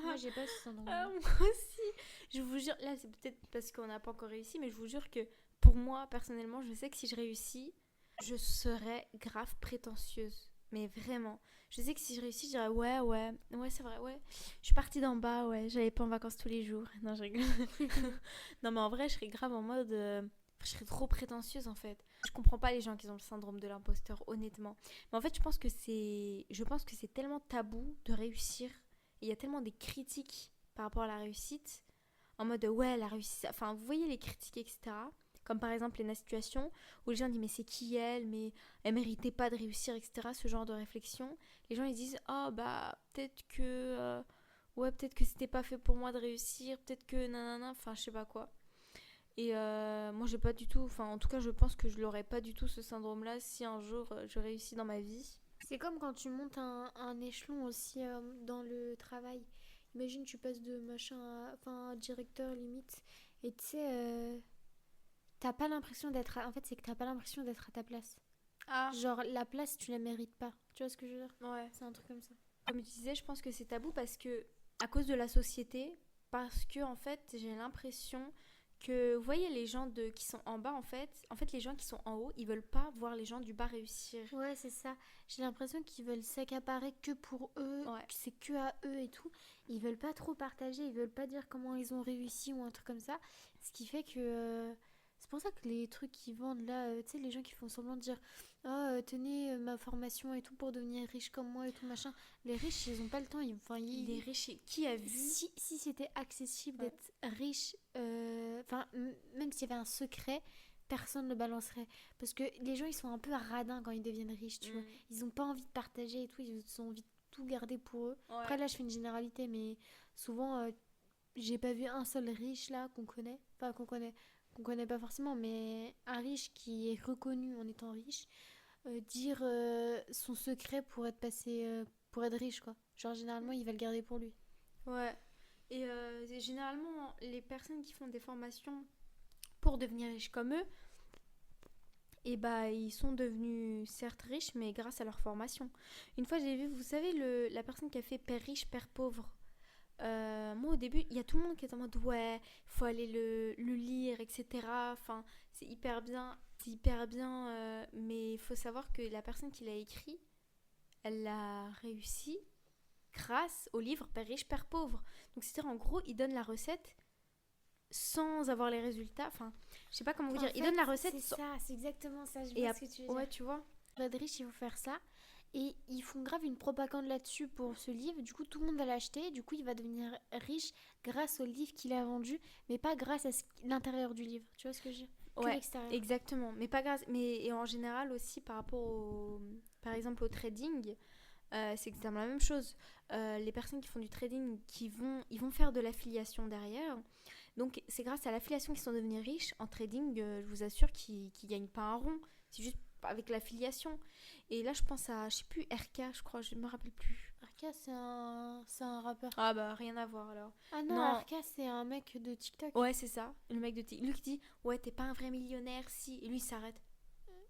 Moi, j'ai pas ce Ah, syndrome-là. moi aussi. Je vous jure, là, c'est peut-être parce qu'on n'a pas encore réussi, mais je vous jure que pour moi, personnellement, je sais que si je réussis, je serais grave prétentieuse. Mais vraiment. Je sais que si je réussis, je dirais ouais, c'est vrai, ouais. Je suis partie d'en bas, ouais, j'allais pas en vacances tous les jours. Non, je rigole. Non, mais en vrai, je serais grave en mode. Je serais trop prétentieuse en fait. Je comprends pas les gens qui ont le syndrome de l'imposteur, honnêtement. Mais en fait, je pense que c'est tellement tabou de réussir. Il y a tellement des critiques par rapport à la réussite, en mode ouais, la réussite. Enfin, vous voyez les critiques, etc. Comme par exemple les situations où les gens disent mais c'est qui elle, mais elle méritait pas de réussir, etc. Ce genre de réflexion. Les gens ils disent oh bah peut-être que ouais, peut-être que c'était pas fait pour moi de réussir, peut-être que nanana, enfin je sais pas quoi. Et moi, j'ai pas du tout. Enfin, en tout cas, je pense que je l'aurais pas du tout ce syndrome-là si un jour je réussis dans ma vie. C'est comme quand tu montes un échelon aussi dans le travail. Imagine, tu passes de machin à, enfin, directeur limite. Et tu sais, t'as pas l'impression d'être. En fait, c'est que t'as pas l'impression d'être à ta place. Ah, Genre, la place, tu la mérites pas. Tu vois ce que je veux dire? ouais. C'est un truc comme ça. Comme je disais, je pense que c'est tabou parce que, à cause de la société, parce que, en fait, j'ai l'impression que, vous voyez, les gens qui sont en bas, en fait, les gens qui sont en haut, ils veulent pas voir les gens du bas réussir. Ouais, c'est ça. J'ai l'impression qu'ils veulent s'accaparer que pour eux, Ouais. que c'est que à eux et tout. Ils veulent pas trop partager, ils veulent pas dire comment ils ont réussi ou un truc comme ça. Ce qui fait que. C'est pour ça que les trucs qu'ils vendent là, tu sais, les gens qui font semblant de dire ah, tenez ma formation et tout pour devenir riche comme moi et tout machin. Les riches, ils ont pas le temps. Enfin, Les riches, qui a vu? si c'était accessible Ouais. d'être riche, enfin, même s'il y avait un secret, personne ne le balancerait. Parce que les gens, ils sont un peu radins quand ils deviennent riches, tu vois. Mm. Ils ont pas envie de partager et tout, ils ont envie de tout garder pour eux. Après, Ouais. là, je fais une généralité, mais souvent, j'ai pas vu un seul riche là qu'on connaît. Enfin, qu'on connaît pas forcément, mais un riche qui est reconnu en étant riche, dire son secret pour être passé, pour être riche, quoi. Genre, généralement, il va le garder pour lui. Ouais. Et généralement, les personnes qui font des formations pour devenir riches comme eux, et bah ils sont devenus certes riches, mais grâce à leur formation. Une fois j'ai vu, vous savez, la personne qui a fait Père riche, Père pauvre. Moi au début, il y a tout le monde qui est en mode ouais, faut aller le lire, etc. Enfin, c'est hyper bien, mais il faut savoir que la personne qui l'a écrit, elle l'a réussi grâce au livre Père riche, Père pauvre. Donc c'est-à-dire en gros, il donne la recette sans avoir les résultats. Enfin, je sais pas comment vous En dire. Il fait, donne la recette c'est ça, c'est exactement ça, je et vois ce que tu veux ouais, dire. tu vois. Pour être riche, il faut faire ça. Et ils font grave une propagande là-dessus pour ce livre. Du coup, tout le monde va l'acheter. Du coup, il va devenir riche grâce au livre qu'il a vendu, mais pas grâce à l'intérieur du livre. Tu vois ce que je veux dire? Que Ouais, l'extérieur. exactement. Mais pas grâce. Mais et en général aussi par rapport par exemple au trading, c'est exactement la même chose. Les personnes qui font du trading, ils vont faire de l'affiliation derrière. Donc c'est grâce à l'affiliation qu'ils sont devenus riches. En trading, je vous assure qu'ils gagnent pas un rond. C'est juste avec l'affiliation. Et là, je pense à, je sais plus, RK, je crois, je me rappelle plus. Arca, c'est un rappeur. Ah bah rien à voir alors. Ah non, Non, Arca, c'est un mec de TikTok. ouais c'est ça. Le mec de lui qui dit ouais t'es pas un vrai millionnaire si. Et lui il s'arrête.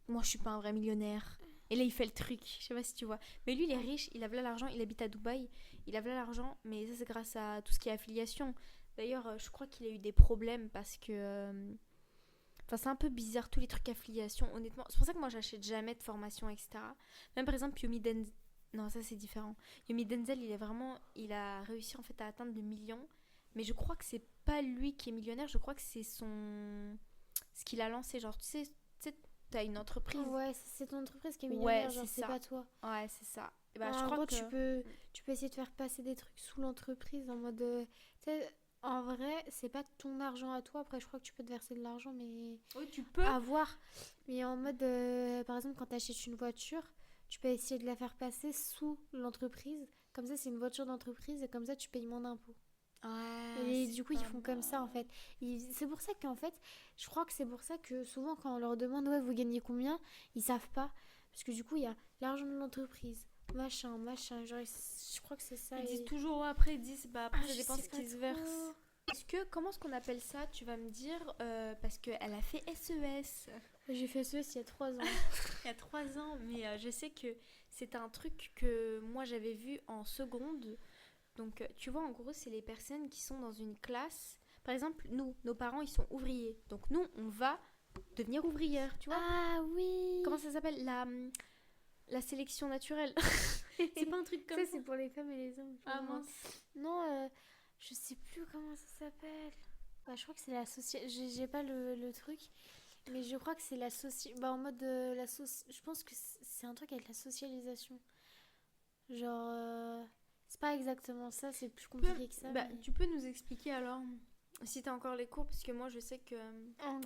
Moi je suis pas un vrai millionnaire. Et là il fait le truc. Je sais pas si tu vois. Mais lui il est riche, il a là l'argent, il habite à Dubaï. Il a là l'argent, mais ça c'est grâce à tout ce qui est affiliation. D'ailleurs je crois qu'il a eu des problèmes parce que enfin, c'est un peu bizarre tous les trucs affiliation, honnêtement. C'est pour ça que moi j'achète jamais de formation, etc. Même par exemple Yomi Denzel. Non, ça c'est différent. Yomi Denzel, il a réussi en fait à atteindre le million. Mais je crois que c'est pas lui qui est millionnaire, je crois que c'est ce qu'il a lancé. Genre, tu sais, t'as une entreprise. Ouais, c'est ton entreprise qui est Ouais, millionnaire, genre, c'est c'est ça. pas toi. Ouais, c'est ça. Et bah, je En crois gros, que. tu peux essayer de faire passer des trucs sous l'entreprise en mode. Tu sais, en vrai, c'est pas ton argent à toi. Après, je crois que tu peux te verser de l'argent, mais Oui, tu peux. à voir. Mais en mode, par exemple, quand tu achètes une voiture, tu peux essayer de la faire passer sous l'entreprise. Comme ça, c'est une voiture d'entreprise et comme ça, tu payes moins d'impôts. Et du coup, ils font comme ça, en fait. C'est pour ça qu'en fait, je crois que c'est pour ça que souvent, quand on leur demande, ouais, vous gagnez combien, ils savent pas. Parce que du coup, il y a l'argent de l'entreprise, machin. Genre, je crois que c'est ça. Ils disent toujours, après ils disent, après ça je dépend sais ce pas qui se trop. verse. Comment est-ce qu'on appelle ça? Tu vas me dire, parce qu'elle a fait SES. J'ai fait ça il y a 3 ans. Il y a 3 ans, mais je sais que c'est un truc que moi j'avais vu en seconde. Donc tu vois, en gros, c'est les personnes qui sont dans une classe. Par exemple, nous, nos parents, ils sont ouvriers. Donc nous, on va devenir ouvrière, tu vois. Ah oui. Comment ça s'appelle? La sélection naturelle. C'est pas un truc comme Ça, ça. c'est pour les femmes et les hommes. Ah mince. Non, je sais plus comment ça s'appelle. Bah, je crois que c'est la sociale. J'ai pas le truc. Mais je crois que c'est la sociale. Bah, en mode je pense que c'est un truc avec la socialisation. Genre. C'est pas exactement ça, c'est plus compliqué que ça. Mais... Tu peux nous expliquer alors si t'as encore les cours, parce que moi je sais que.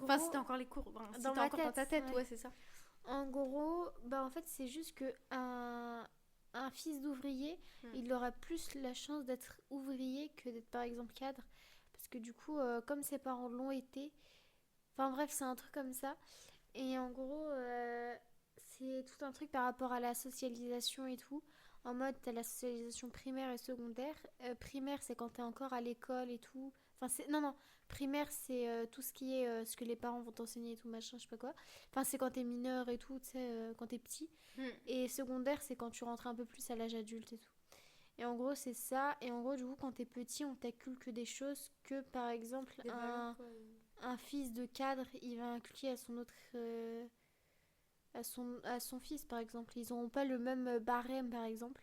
Enfin, si t'as encore les cours, si t'as encore dans ta tête, ouais, c'est ça. En gros, en fait, c'est juste que un fils d'ouvrier, il aura plus la chance d'être ouvrier que d'être par exemple cadre. Parce que du coup, comme ses parents l'ont été, enfin bref, c'est un truc comme ça. Et en gros, c'est tout un truc par rapport à la socialisation et tout. En mode, t'as la socialisation primaire et secondaire. Primaire, c'est quand t'es encore à l'école et tout. Enfin, non. Primaire, c'est tout ce qui est ce que les parents vont t'enseigner et tout, machin, je sais pas quoi. Enfin, c'est quand t'es mineur et tout, tu sais, quand t'es petit. Et secondaire, c'est quand tu rentres un peu plus à l'âge adulte et tout. Et en gros, c'est ça. Et en gros, du coup, quand t'es petit, on t'inculque des choses que, par exemple, un fils de cadre, il va inculquer à son autre... à son fils, par exemple. Ils n'auront pas le même barème, par exemple.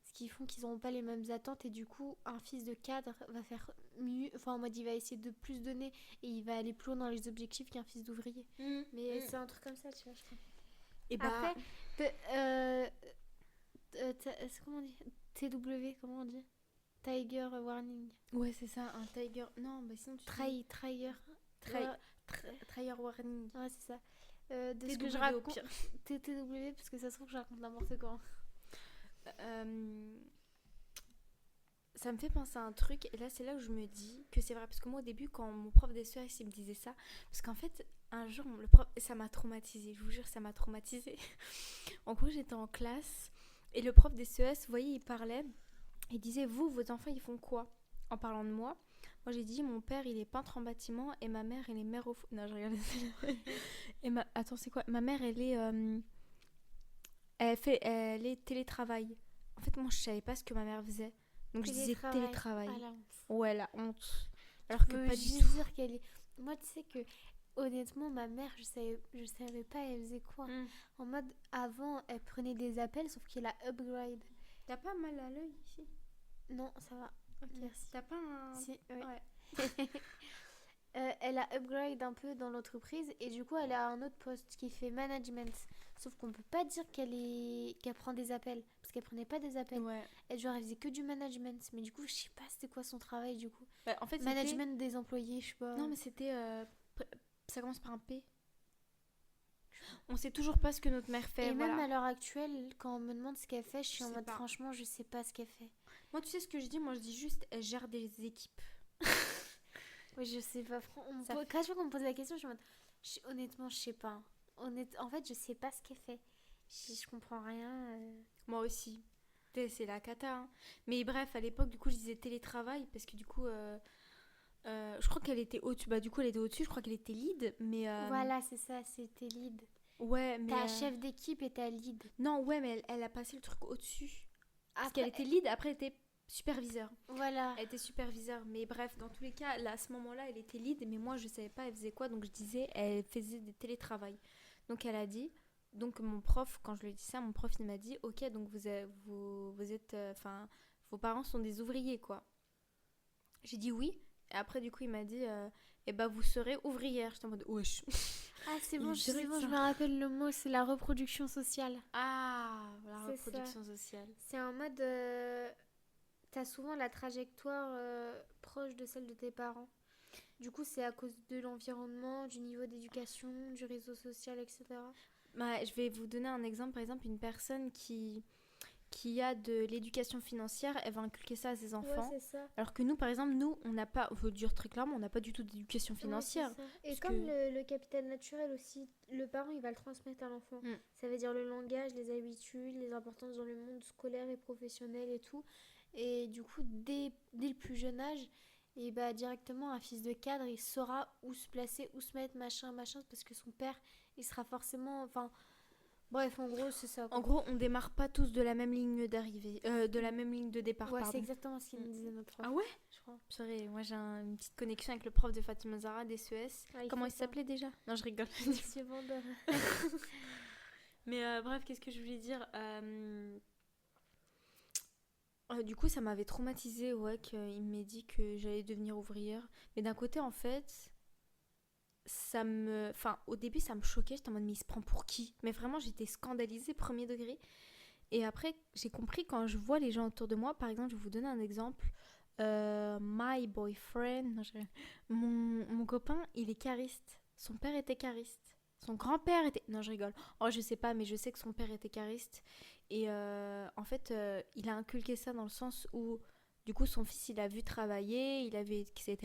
Ce qui font qu'ils n'auront pas les mêmes attentes. Et du coup, un fils de cadre va faire mieux. Enfin, en mode, il va essayer de plus donner. Et il va aller plus loin dans les objectifs qu'un fils d'ouvrier. Mais c'est un truc comme ça, tu vois, je crois. Et après, comment on dit? TW, comment on dit? Tiger warning. Ouais, c'est ça, un tiger. Non, sinon tu. Trigger. Trigger warning. Ouais, c'est ça. De ce que je raconte. TTW, parce que ça se trouve que je raconte n'importe quoi. Ça me fait penser à un truc, et là c'est là où je me dis que c'est vrai, parce que moi au début quand mon prof d'SES il me disait ça, parce qu'en fait un jour le prof, ça m'a traumatisée, je vous jure ça m'a traumatisée. En gros j'étais en classe et le prof d'SES, vous voyez, il parlait, il disait vous, vos enfants ils font quoi? En parlant de moi j'ai dit mon père il est peintre en bâtiment et ma mère elle est mère au foot. Non je regarde. Attends c'est quoi? Ma mère elle est elle est télétravail. En fait moi je savais pas ce que ma mère faisait. Donc je disais télétravail. Ah, la honte. Ouais, la honte. Alors que pas du tout. Dire qu'elle est... Moi, tu sais que, honnêtement, ma mère, je savais pas elle faisait quoi. En mode, avant, elle prenait des appels, sauf qu'elle a upgrade. T'as pas mal à l'œil ici? Non, ça va. Ok. Merci. T'as pas un... Si, ouais. Elle a upgrade un peu dans l'entreprise et du coup, elle a un autre poste qui fait management. Sauf qu'on peut pas dire qu'elle prend des appels. Parce qu'elle prenait pas des appels. Ouais. Elle faisait que du management. Mais du coup, je sais pas c'était quoi son travail du coup. En fait, management des employés, je sais pas. Non, mais c'était... ça commence par un P. On sait toujours pas ce que notre mère fait. Et même à l'heure actuelle, quand on me demande ce qu'elle fait, je suis en mode franchement, je sais pas ce qu'elle fait. Moi, tu sais ce que je dis? Moi, je dis juste, elle gère des équipes. Oui, je sais pas. Quand qu'on me pose la question, je suis en mode... Honnêtement, je sais pas. En fait, je sais pas ce qu'elle fait. Je comprends rien. Moi aussi. C'est la cata. Hein. Mais bref, à l'époque, du coup, je disais télétravail parce que du coup, je crois qu'elle était au-dessus. Du coup, elle était au-dessus. Je crois qu'elle était lead. Mais voilà, c'est ça, c'était lead. Ouais, mais. T'as chef d'équipe et t'as lead. Non, ouais, mais elle a passé le truc au-dessus. Parce qu'elle était lead, après, elle était superviseur. Voilà. Elle était superviseur. Mais bref, dans tous les cas, là, à ce moment-là, elle était lead. Mais moi, je savais pas, elle faisait quoi. Donc, je disais, elle faisait des télétravail. Donc, elle a dit. Donc mon prof, quand je lui ai dit ça, mon prof il m'a dit ok, donc vous êtes, enfin vos parents sont des ouvriers quoi. J'ai dit oui. Et après du coup il m'a dit vous serez ouvrière. J'étais en mode wesh. Ah c'est bon, je me rappelle le mot, c'est la reproduction sociale. Ah, la reproduction sociale. C'est en mode t'as souvent la trajectoire proche de celle de tes parents. Du coup c'est à cause de l'environnement, du niveau d'éducation, du réseau social, etc. Je vais vous donner un exemple, par exemple une personne qui qui a de l'éducation financière, elle va inculquer ça à ses enfants. Ouais, c'est ça. Alors que nous, par exemple, nous, on n'a pas, on veut le dire très clairement, on n'a pas du tout d'éducation financière. Ouais, c'est ça. Et Parce comme que- le capital naturel aussi, le parent il va le transmettre à l'enfant. Mm. Ça veut dire le langage, les habitudes, les importances dans le monde scolaire et professionnel et tout. Et du coup, dès le plus jeune âge, et bah directement un fils de cadre, il saura où se placer, où se mettre, machin, machin, parce que son père, il sera forcément, enfin, bref, en gros, c'est ça, En quoi. gros, on démarre pas tous de la même ligne d'arrivée, de la même ligne de départ, Ouais, c'est pardon. exactement ce qu'il me disait notre prof. Ah ouais? Je crois. Purée, moi j'ai une petite connexion avec le prof de Fatima Zahra des CES. Ouais, Comment faut il ça. s'appelait déjà? Non, je rigole. Monsieur Vandeur. Mais bref, qu'est-ce que je voulais dire? Du coup, ça m'avait traumatisée, ouais, qu'il m'ait dit que j'allais devenir ouvrière. Mais d'un côté, en fait, Enfin, au début, ça me choquait. J'étais en mode, mais il se prend pour qui? Mais vraiment, j'étais scandalisée, premier degré. Et après, j'ai compris quand je vois les gens autour de moi. Par exemple, je vais vous donner un exemple. My boyfriend, non, mon copain, il est cariste. Son père était cariste. Son grand-père était... Non, je rigole. Oh, je sais pas, mais je sais que son père était cariste. Et en fait, il a inculqué ça dans le sens où, du coup, son fils, il a vu travailler, il avait, etc.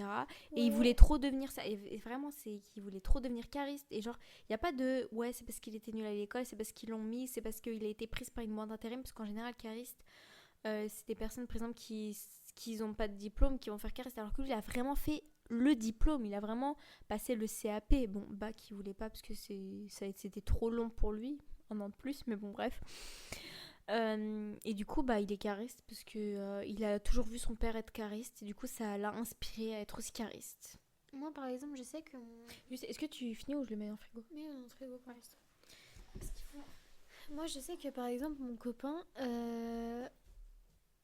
Et il voulait trop devenir ça. Et vraiment, c'est qu'il voulait trop devenir cariste. Et genre, il n'y a pas de... Ouais, c'est parce qu'il était nul à l'école, c'est parce qu'ils l'ont mis, c'est parce qu'il a été pris par une boîte d'intérim. Parce qu'en général, cariste, c'est des personnes, par exemple, qui n'ont pas de diplôme, qui vont faire cariste. Alors que lui, il a vraiment fait le diplôme. Il a vraiment passé le CAP. Bon, bac, il voulait pas parce que c'était trop long pour lui. Un an de plus, mais bon, bref. Et du coup, bah, il est cariste parce que il a toujours vu son père être cariste. Et du coup, ça l'a inspiré à être aussi cariste. Moi, par exemple, je sais que Est-ce que tu finis ou je le mets en frigo? Mais on est très beau pour l'instant. Moi, je sais que par exemple, mon copain,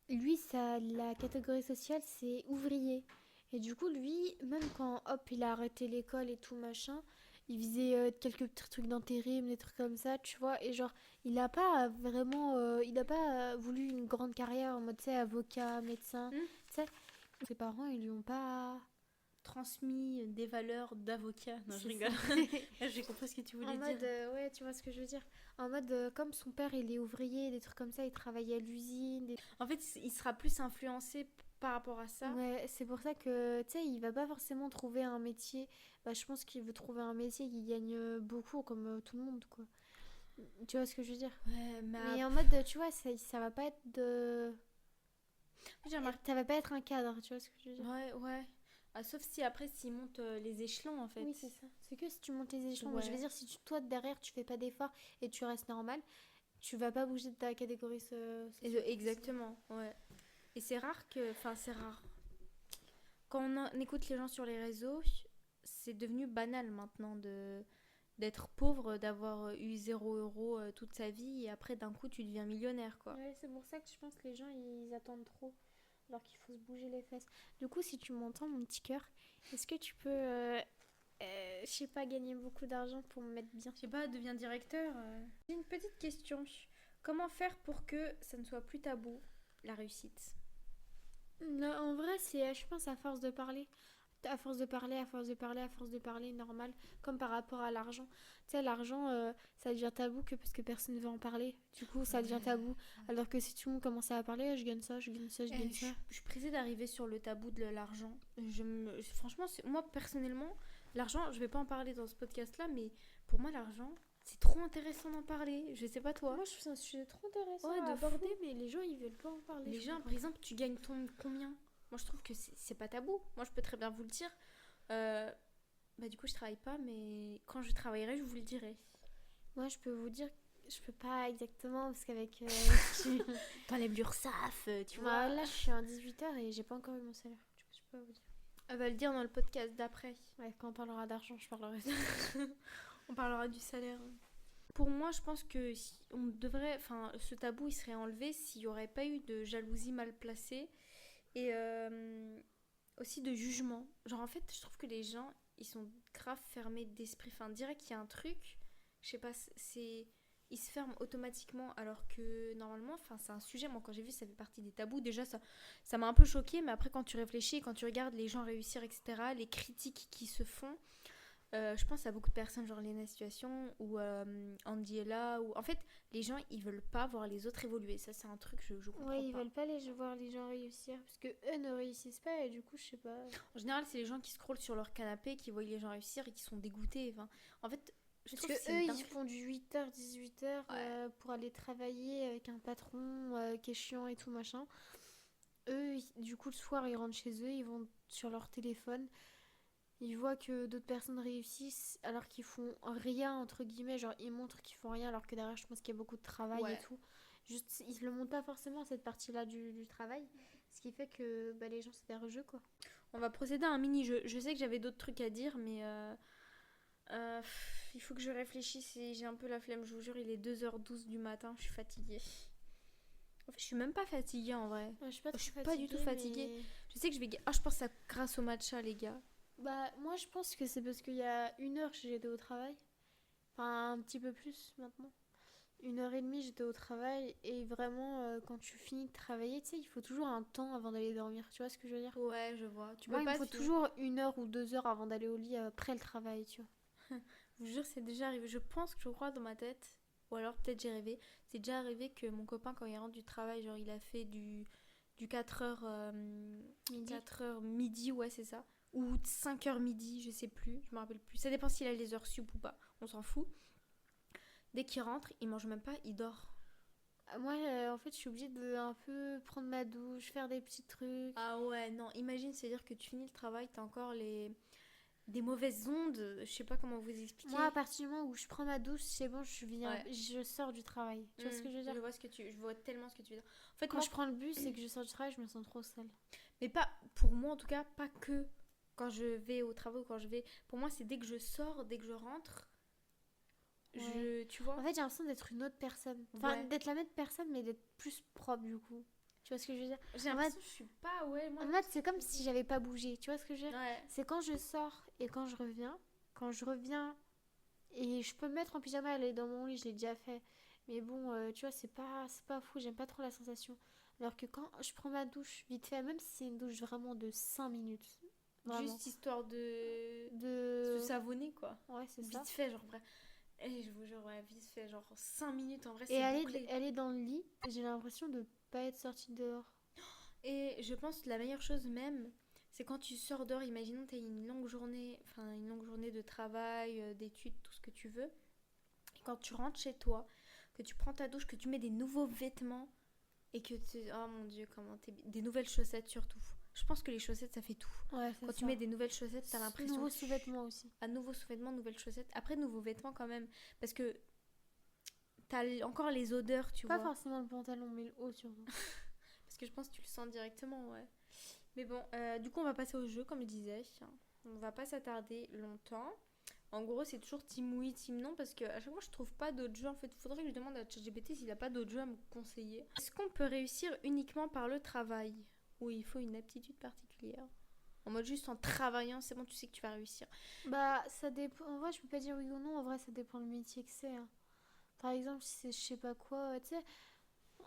lui, la catégorie sociale, c'est ouvrier. Et du coup, lui, même quand hop, il a arrêté l'école et tout machin, il faisait quelques petits trucs d'intérim, des trucs comme ça, tu vois. Et genre, il a pas vraiment, il a pas voulu une grande carrière en mode, tu sais, avocat, médecin. Tu sais, ses parents, ils lui ont pas Transmis des valeurs d'avocat. Non, je C'est rigole. ça. J'ai compris ce que tu voulais En dire. mode, ouais, tu vois ce que je veux dire. En mode, comme son père, il est ouvrier, des trucs comme ça, il travaille à l'usine. En fait, il sera plus influencé par rapport à ça. Ouais, c'est pour ça que, tu sais, il va pas forcément trouver un métier. Bah, je pense qu'il veut trouver un métier qui gagne beaucoup, comme tout le monde, quoi. Tu vois ce que je veux dire? Ouais, Mais en mode, tu vois, ça va pas être de... j'ai remarqué. Ça va pas être un cadre, tu vois ce que je veux dire? Ouais, ouais. Ah, sauf si après, s'il monte les échelons, en fait. Oui, c'est ça. C'est que si tu montes les échelons, Ouais. je veux dire, si toi, derrière, tu fais pas d'efforts et tu restes normal, tu vas pas bouger de ta catégorie Exactement, ouais. Et c'est rare que... Enfin, c'est rare. Quand on écoute les gens sur les réseaux, c'est devenu banal maintenant d'être pauvre, d'avoir eu 0 € toute sa vie et après d'un coup tu deviens millionnaire, quoi. Ouais, c'est pour ça que je pense que les gens ils attendent trop alors qu'il faut se bouger les fesses. Du coup, si tu m'entends, mon petit cœur, est-ce que tu peux, je sais pas, gagner beaucoup d'argent pour me mettre bien? Je sais pas, deviens directeur. J'ai une petite question. Comment faire pour que ça ne soit plus tabou, la réussite? Non, en vrai, c'est, je pense, à force de parler. À force de parler, à force de parler, à force de parler, normal. Comme par rapport à l'argent. Tu sais, l'argent, ça devient tabou que parce que personne ne veut en parler. Du coup, ça devient tabou. Alors que si tout le monde commençait à parler, je gagne ça, je gagne ça, je gagne ça. Je suis pressée d'arriver sur le tabou de l'argent. Franchement, moi personnellement, l'argent, je vais pas en parler dans ce podcast-là, mais pour moi, l'argent, c'est trop intéressant d'en parler. Je sais pas toi. Moi, je trouve ça un sujet trop intéressant Ouais, à de aborder, fou. mais les gens, ils veulent pas en parler. Les je gens, comprends par exemple, tu gagnes combien? Moi, je trouve que c'est pas tabou. Moi, je peux très bien vous le dire. Bah, du coup, je travaille pas, mais quand je travaillerai, je vous le dirai. Moi, je peux vous dire, je peux pas exactement parce qu'avec. T'enlèves l'URSSAF, tu vois. Bah, là, je suis en 18h et j'ai pas encore eu mon salaire. Du coup, je peux pas vous dire. Elle va le dire dans le podcast d'après. Ouais, quand on parlera d'argent, je parlerai. On parlera du salaire. Pour moi, je pense que on devrait, enfin, ce tabou, il serait enlevé s'il n'y aurait pas eu de jalousie mal placée et aussi de jugement. Genre, en fait, je trouve que les gens, ils sont grave fermés d'esprit. Enfin, direct qu'il y a un truc, je sais pas, ils se ferment automatiquement alors que normalement, enfin, c'est un sujet. Moi, quand j'ai vu, ça fait partie des tabous. Déjà, ça m'a un peu choquée, mais après, quand tu réfléchis, quand tu regardes les gens réussir, etc., les critiques qui se font, Je pense à beaucoup de personnes, genre Lena Situation ou Andy Ella. Ou... En fait, les gens, ils veulent pas voir les autres évoluer. Ça, c'est un truc que je comprends Ouais, ils pas. veulent pas voir les gens réussir parce que eux ne réussissent pas et du coup, je sais pas. En général, c'est les gens qui scrollent sur leur canapé, qui voient les gens réussir et qui sont dégoûtés. Enfin, en fait, je Parce trouve que que c'est eux, une ils dinguerie. font du 8h, 18h Ouais. pour aller travailler avec un patron qui est chiant et tout machin. Eux, du coup, le soir, ils rentrent chez eux, ils vont sur leur téléphone, ils voient que d'autres personnes réussissent alors qu'ils font rien, entre guillemets, genre ils montrent qu'ils font rien alors que derrière, je pense qu'il y a beaucoup de travail et Ouais. tout. Juste, ils le montrent pas forcément, cette partie-là du travail, ce qui fait que bah, les gens, c'est des rejeux, quoi. On va procéder à un mini-jeu. Je sais que j'avais d'autres trucs à dire, mais il faut que je réfléchisse et j'ai un peu la flemme. Je vous jure, il est 2h12 du matin, je suis fatiguée. En fait, je suis même pas fatiguée en vrai. Je suis pas Je trop suis pas du tout fatiguée. mais... Je sais que je vais. Ah, je pense que c'est grâce au matcha, les gars. Bah, moi, je pense que c'est parce qu'il y a 1 heure que j'étais au travail. Enfin, un petit peu plus maintenant. 1h30, j'étais au travail. Et vraiment, quand tu finis de travailler, tu sais, il faut toujours un temps avant d'aller dormir. Tu vois ce que je veux dire? Ouais, je vois. Tu Moi, peux il me pas faut finir. toujours 1 heure ou 2 heures avant d'aller au lit après le travail, tu vois. Je vous jure, c'est déjà arrivé. Je pense que je crois dans ma tête. Ou alors peut-être j'ai rêvé. C'est déjà arrivé que mon copain, quand il rentre du travail, genre il a fait du 4h, Midi. 4h midi, ouais, c'est ça. Ou 5h midi, je sais plus. Je me rappelle plus. Ça dépend s'il a les heures sup ou pas. On s'en fout. Dès qu'il rentre, il mange même pas, il dort. Moi, en fait, je suis obligée de un peu prendre ma douche, faire des petits trucs. Ah ouais, non, imagine, c'est-à-dire que tu finis le travail, t'as encore des mauvaises ondes, je sais pas comment vous expliquer. Moi, à partir du moment où je prends ma douche, c'est bon, Ouais. je sors du travail. Tu vois ce que je veux dire? Je vois tellement ce que tu veux dire. En fait, Quand moi, je prends le bus et que je sors du travail, je me sens trop sale. mais pas, pour moi en tout cas, pas que quand je vais au travail ou quand je vais. Pour moi, c'est dès que je sors, dès que je rentre, Ouais. tu vois. En fait, j'ai l'impression d'être une autre personne. Enfin, Ouais. d'être la même personne, mais d'être plus propre du coup. Tu vois ce que je veux dire? J'ai En l'impression fait, que je suis pas, ouais, moi. en fait, c'est comme si j'avais pas bougé. Tu vois ce que je veux dire? Ouais. C'est quand je sors et quand je reviens. Quand je reviens et je peux me mettre en pyjama, aller dans mon lit, je l'ai déjà fait. Mais bon, tu vois, c'est pas fou, j'aime pas trop la sensation. Alors que quand je prends ma douche vite fait, même si c'est une douche vraiment de 5 minutes, vraiment, Juste histoire de se de... savonner, quoi. Ouais, c'est ça. Vite fait, genre, vrai. Et je vous jure, ouais, vite fait, genre 5 minutes, en vrai, Et c'est bouclé. elle est dans le lit, et j'ai l'impression de pas être sortie dehors. Et je pense que la meilleure chose même, c'est quand tu sors dehors, imaginons tu as une longue journée, enfin une longue journée de travail, d'études, tout ce que tu veux. Et quand tu rentres chez toi, que tu prends ta douche, que tu mets des nouveaux vêtements et que tu... Oh mon dieu, comment t'es... Des nouvelles chaussettes surtout. Je pense que les chaussettes, ça fait tout. Ouais, c'est Quand tu ça. mets des nouvelles chaussettes, t'as l'impression Nouveaux que sous-vêtements aussi. à nouveaux sous-vêtements, nouvelles chaussettes. Après, nouveaux vêtements quand même. Parce que t'as encore les odeurs, tu Pas vois. forcément le pantalon, mais le haut surtout. Parce que je pense que tu le sens directement, ouais. Mais bon, du coup, on va passer au jeu, comme je disais. On va pas s'attarder longtemps. En gros, c'est toujours team oui, team non, parce que à chaque fois, je trouve pas d'autres jeux. En fait, il faudrait que je demande à ChatGPT s'il a pas d'autres jeux à me conseiller. Est-ce qu'on peut réussir uniquement par le travail? Ou il faut une aptitude particulière? En mode juste en travaillant, c'est bon, tu sais que tu vas réussir. Bah, ça dépend. En vrai, je peux pas dire oui ou non. En vrai, ça dépend le métier que c'est, hein. Par exemple, si c'est je sais pas quoi, tu sais.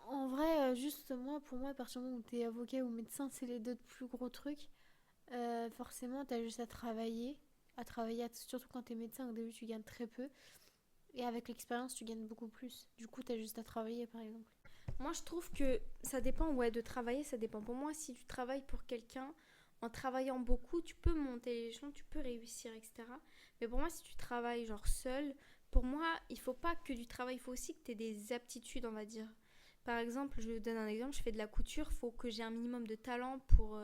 En vrai, juste moi, pour moi, à partir du moment où t'es avocat ou médecin, c'est les deux plus gros trucs. Forcément, t'as juste à travailler. Surtout quand t'es médecin, au début, tu gagnes très peu. Et avec l'expérience, tu gagnes beaucoup plus. Du coup, t'as juste à travailler, par exemple. Moi, je trouve que ça dépend, ouais, de travailler, ça dépend. Pour moi, si tu travailles pour quelqu'un, en travaillant beaucoup, tu peux monter les échelons, tu peux réussir, etc. Mais pour moi, si tu travailles genre seul, pour moi, il faut pas que du travail, il faut aussi que tu aies des aptitudes, on va dire. Par exemple, je donne un exemple, je fais de la couture, il faut que j'ai un minimum de talent pour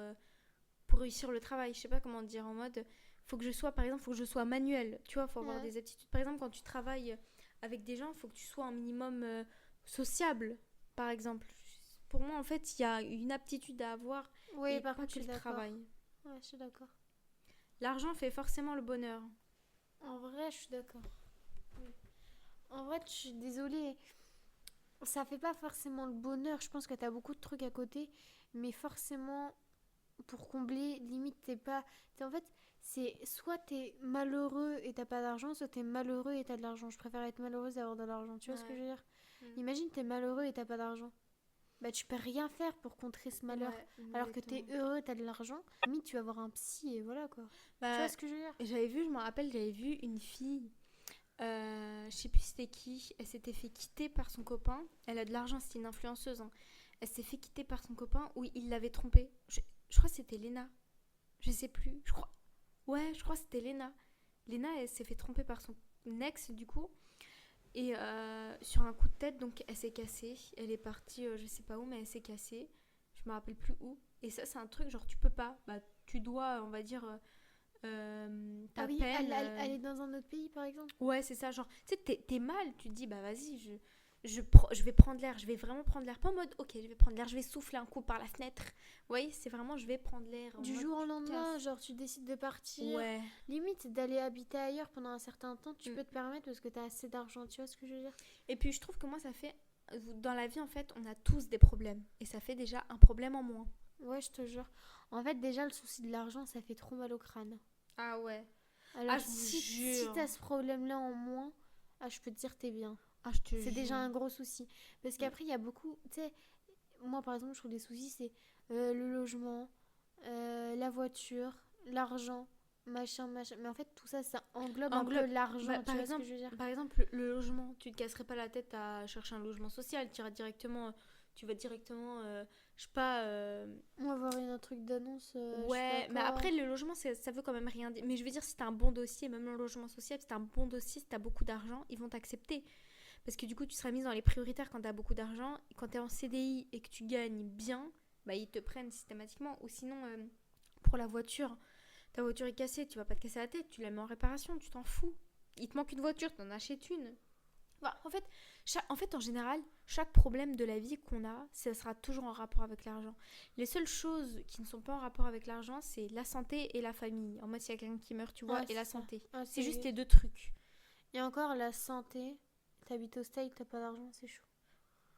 réussir le travail. Je sais pas comment dire, en mode, faut que je sois, par exemple, faut que je sois manuel, tu vois, faut avoir Ouais. des aptitudes. Par exemple, quand tu travailles avec des gens, il faut que tu sois un minimum sociable, par exemple. Pour moi, en fait, il y a une aptitude à avoir Oui, et par pas contre, je que suis le d'accord. travail. Ouais, je suis d'accord. L'argent fait forcément le bonheur. En vrai, je suis d'accord. Oui. En vrai, je suis désolée. Ça fait pas forcément le bonheur. Je pense que t'as beaucoup de trucs à côté. Mais forcément, pour combler, limite, en fait, c'est soit t'es malheureux et t'as pas d'argent, soit t'es malheureux et t'as de l'argent. Je préfère être malheureuse et avoir de l'argent. Tu vois ce que je Ouais. veux dire? Mm. Imagine, t'es malheureux et t'as pas d'argent. bah tu peux rien faire pour contrer ce malheur. Ouais, Alors que t'es exactement. heureux, t'as de l'argent, limite tu vas voir un psy et voilà quoi. Tu vois Bah, ce que je veux dire? je me rappelle, j'avais vu une fille, je sais plus c'était qui, elle s'était fait quitter par son copain. Elle a de l'argent, c'était une influenceuse, hein. Elle s'est fait quitter par son copain où il l'avait trompée. Je crois que c'était Léna. Je sais plus. Je crois. Ouais, je crois que c'était Léna. Léna, elle s'est fait tromper par son ex, du coup. Et sur un coup de tête, donc elle s'est cassée. Elle est partie, je sais pas où, mais elle s'est cassée. Je me rappelle plus où. Et ça, c'est un truc, genre, tu peux pas. Bah, tu dois, on va dire, Ah ta oui, peine. elle est dans un autre pays par exemple. Ouais, c'est ça. Genre, tu sais, t'es mal. Tu te dis, bah, vas-y, je vais prendre l'air. Je vais vraiment prendre l'air. Pas en mode, ok, je vais prendre l'air. Je vais souffler un coup par la fenêtre. Vous voyez, c'est vraiment, je vais prendre l'air. En Du mode, jour au tu te lendemain, casses. genre tu décides de partir, Ouais. limite d'aller habiter ailleurs pendant un certain temps, tu Mm. peux te permettre parce que t'as assez d'argent, tu vois ce que je veux dire? Et puis, je trouve que moi, ça fait. Dans la vie, en fait, on a tous des problèmes. Et ça fait déjà un problème en moins. Ouais, je te jure. En fait, déjà, le souci de l'argent, ça fait trop mal au crâne. Ah ouais. Ah, Alors, je vous si jure. t'as ce problème-là en moins, ah, je peux te dire, t'es bien. Ah, je te C'est déjà jure. un gros souci. Parce Mm. qu'après, il y a beaucoup. Tu sais, moi, par exemple, je trouve des soucis, c'est le logement, la voiture, l'argent, machin, machin. Mais en fait, tout ça, ça englobe un peu Englobe. Bah, l'argent, tu vois ce que je veux dire? par exemple, le logement, tu te casserais pas la tête à chercher un logement social. Tu vas directement, je sais pas. On va voir un truc d'annonce, je sais pas Ouais, mais quoi. après, le logement, ça veut quand même rien dire. Mais je veux dire, si t'as un bon dossier, même le logement social, si t'as un bon dossier, si t'as beaucoup d'argent, ils vont t'accepter. Parce que du coup, tu seras mise dans les prioritaires quand t'as beaucoup d'argent. Quand t'es en CDI et que tu gagnes bien, bah, ils te prennent systématiquement. Ou sinon, pour la voiture, ta voiture est cassée, tu vas pas te casser la tête, tu la mets en réparation, tu t'en fous. Il te manque une voiture, t'en achètes une. Bah, en fait, en général, chaque problème de la vie qu'on a, ça sera toujours en rapport avec l'argent. Les seules choses qui ne sont pas en rapport avec l'argent, c'est la santé et la famille. En mode, s'il y a quelqu'un qui meurt, tu vois, Ah, et la c'est ça. santé. Ah, C'est juste c'est... les deux trucs. Et encore, la santé, t'habites au state, t'as pas d'argent, c'est chaud.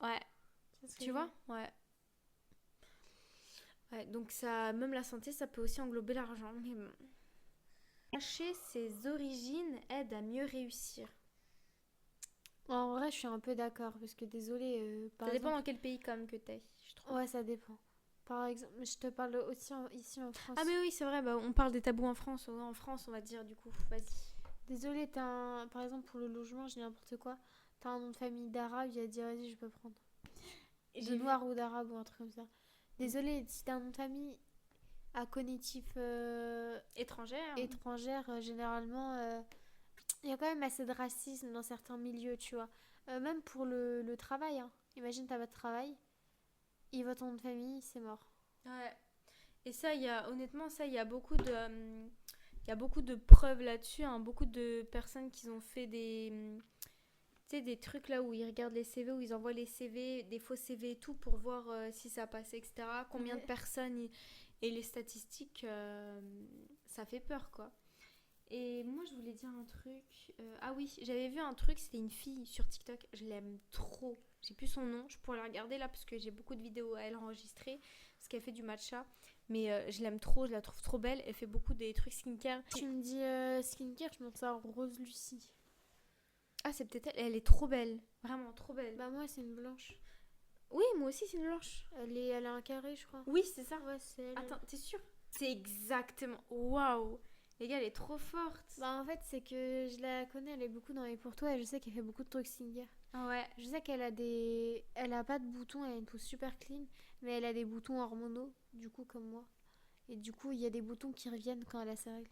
Ouais, C'est ce que tu je veux vois. dire. Ouais. Ouais, donc ça, même la santé, ça peut aussi englober l'argent. Mais bon. Cacher ses origines aide à mieux réussir. En vrai, je suis un peu d'accord, parce que désolé, par Ça dépend exemple... dans quel pays quand même que t'es, je trouve. Ouais, ça dépend. Par exemple, je te parle aussi ici en Ah France. mais oui, c'est vrai, bah, on parle des tabous en France. Ouais, en France, on va dire du coup, vas-y. Désolé, par exemple, pour le logement, je dis n'importe quoi. T'as un nom de famille d'arabe, il a dit, vas-y, je peux prendre. De J'ai vu. noir ou d'arabe ou un truc comme ça. Désolé, si t'as un nom de famille à cognitif Étrangère. étrangère, généralement, il y a quand même assez de racisme dans certains milieux, tu vois. Même pour le travail, hein. Imagine, t'as pas de travail, il vote ton nom de famille, c'est mort. Ouais. Et ça, honnêtement, ça, il y a beaucoup de preuves là-dessus, hein. Beaucoup de personnes qui ont fait tu sais, des trucs là où ils regardent les CV, où ils envoient les CV, des faux CV et tout pour voir si ça passe, etc. Combien de Ouais. personnes et les statistiques, ça fait peur, quoi. Et moi, je voulais dire un truc. Ah oui, j'avais vu un truc, c'était une fille sur TikTok. Je l'aime trop. J'ai plus son nom. Je pourrais la regarder là parce que j'ai beaucoup de vidéos à elle enregistrées. Parce qu'elle fait du matcha. Mais je l'aime trop, je la trouve trop belle. Elle fait beaucoup des trucs skincare. Tu me dis skincare, je monte ça en Rose Lucie. Ah, c'est peut-être elle. Elle est trop belle. Vraiment trop belle. Bah, moi, c'est une blanche. Oui, moi aussi, c'est une blanche. Elle a un carré, je crois. Oui, c'est ça. Ouais, c'est elle. Attends, t'es sûre? C'est exactement. Waouh! Les gars, elle est trop forte. Bah, en fait, c'est que je la connais, elle est beaucoup dans les pour toi et je sais qu'elle fait beaucoup de trucs skincare. Ah ouais. Je sais qu'elle a des. Elle a pas de boutons, elle a une peau super clean, mais elle a des boutons hormonaux, du coup, comme moi. Et du coup, il y a des boutons qui reviennent quand elle a ses règles.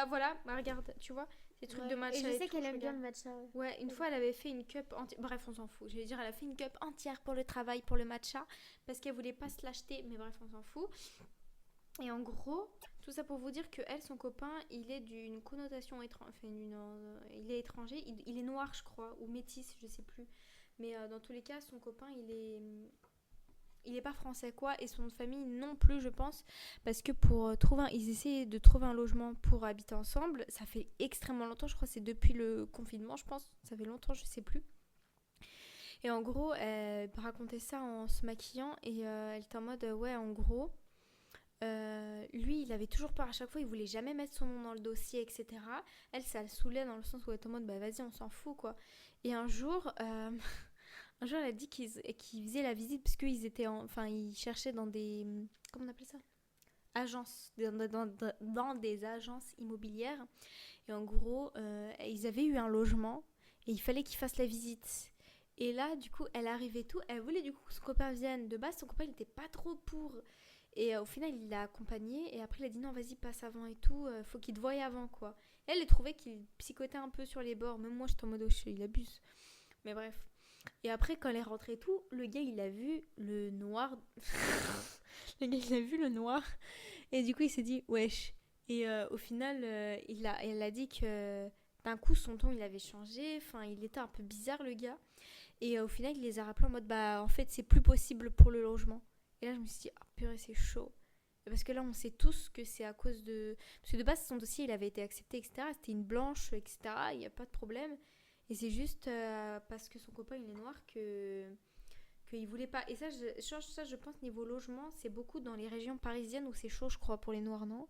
Voilà, bah, regarde, tu vois, ces trucs de Ouais. Et matcha je et sais tout, qu'elle je aime bien regarde. le matcha. Ouais. Ouais, une fois, elle avait fait une cup entière. Bref, on s'en fout. Je vais dire, elle a fait une cup entière pour le travail, pour le matcha, parce qu'elle voulait pas se l'acheter. Mais bref, on s'en fout. Et en gros, tout ça pour vous dire que elle, son copain, il est d'une connotation étrangère. Enfin, il est étranger. Il est noir, je crois, ou métis, je sais plus. Mais dans tous les cas, son copain, il est pas français, quoi, et son famille non plus, je pense, parce que ils essaient de trouver un logement pour habiter ensemble. Ça fait extrêmement longtemps, je crois que c'est depuis le confinement, je pense. Ça fait longtemps, je sais plus. Et en gros, elle racontait ça en se maquillant, et elle était en mode, ouais, en gros, lui, il avait toujours peur à chaque fois, il voulait jamais mettre son nom dans le dossier, etc. Elle, ça le saoulait dans le sens où elle était en mode, bah vas-y, on s'en fout, quoi. Et un jour, Un jour, elle a dit qu'ils faisaient la visite parce qu'ils étaient enfin, ils cherchaient dans des... Comment on appelle ça? Agences. Dans des agences immobilières. Et en gros, ils avaient eu un logement et il fallait qu'ils fassent la visite. Et là, du coup, elle arrivait tout. Elle voulait du coup que son copain vienne. De base, son copain, il n'était pas trop pour. Et au final, il l'a accompagné. Et après, il a dit non, vas-y, passe avant et tout. Faut qu'il te voie avant, quoi. Elle, elle trouvait qu'il psychotait un peu sur les bords. Même moi, j'étais en mode, oh, il abuse. Mais bref. Et après, quand elle est rentrée et tout, le gars, il a vu le noir. Le gars, il a vu le noir. Et du coup, il s'est dit, wesh. Et au final, elle a dit que d'un coup, son ton, il avait changé. Enfin, il était un peu bizarre, le gars. Et au final, il les a rappelés en mode, bah, en fait, c'est plus possible pour le logement. Et là, je me suis dit, ah, purée, c'est chaud. Parce que là, on sait tous que c'est à cause de... Parce que de base, son dossier, il avait été accepté, etc. C'était une blanche, etc. Il n'y a pas de problème. Et c'est juste parce que son copain, il est noir qu'il voulait pas. Et ça, je pense, niveau logement, c'est beaucoup dans les régions parisiennes où c'est chaud, je crois, pour les noirs, non?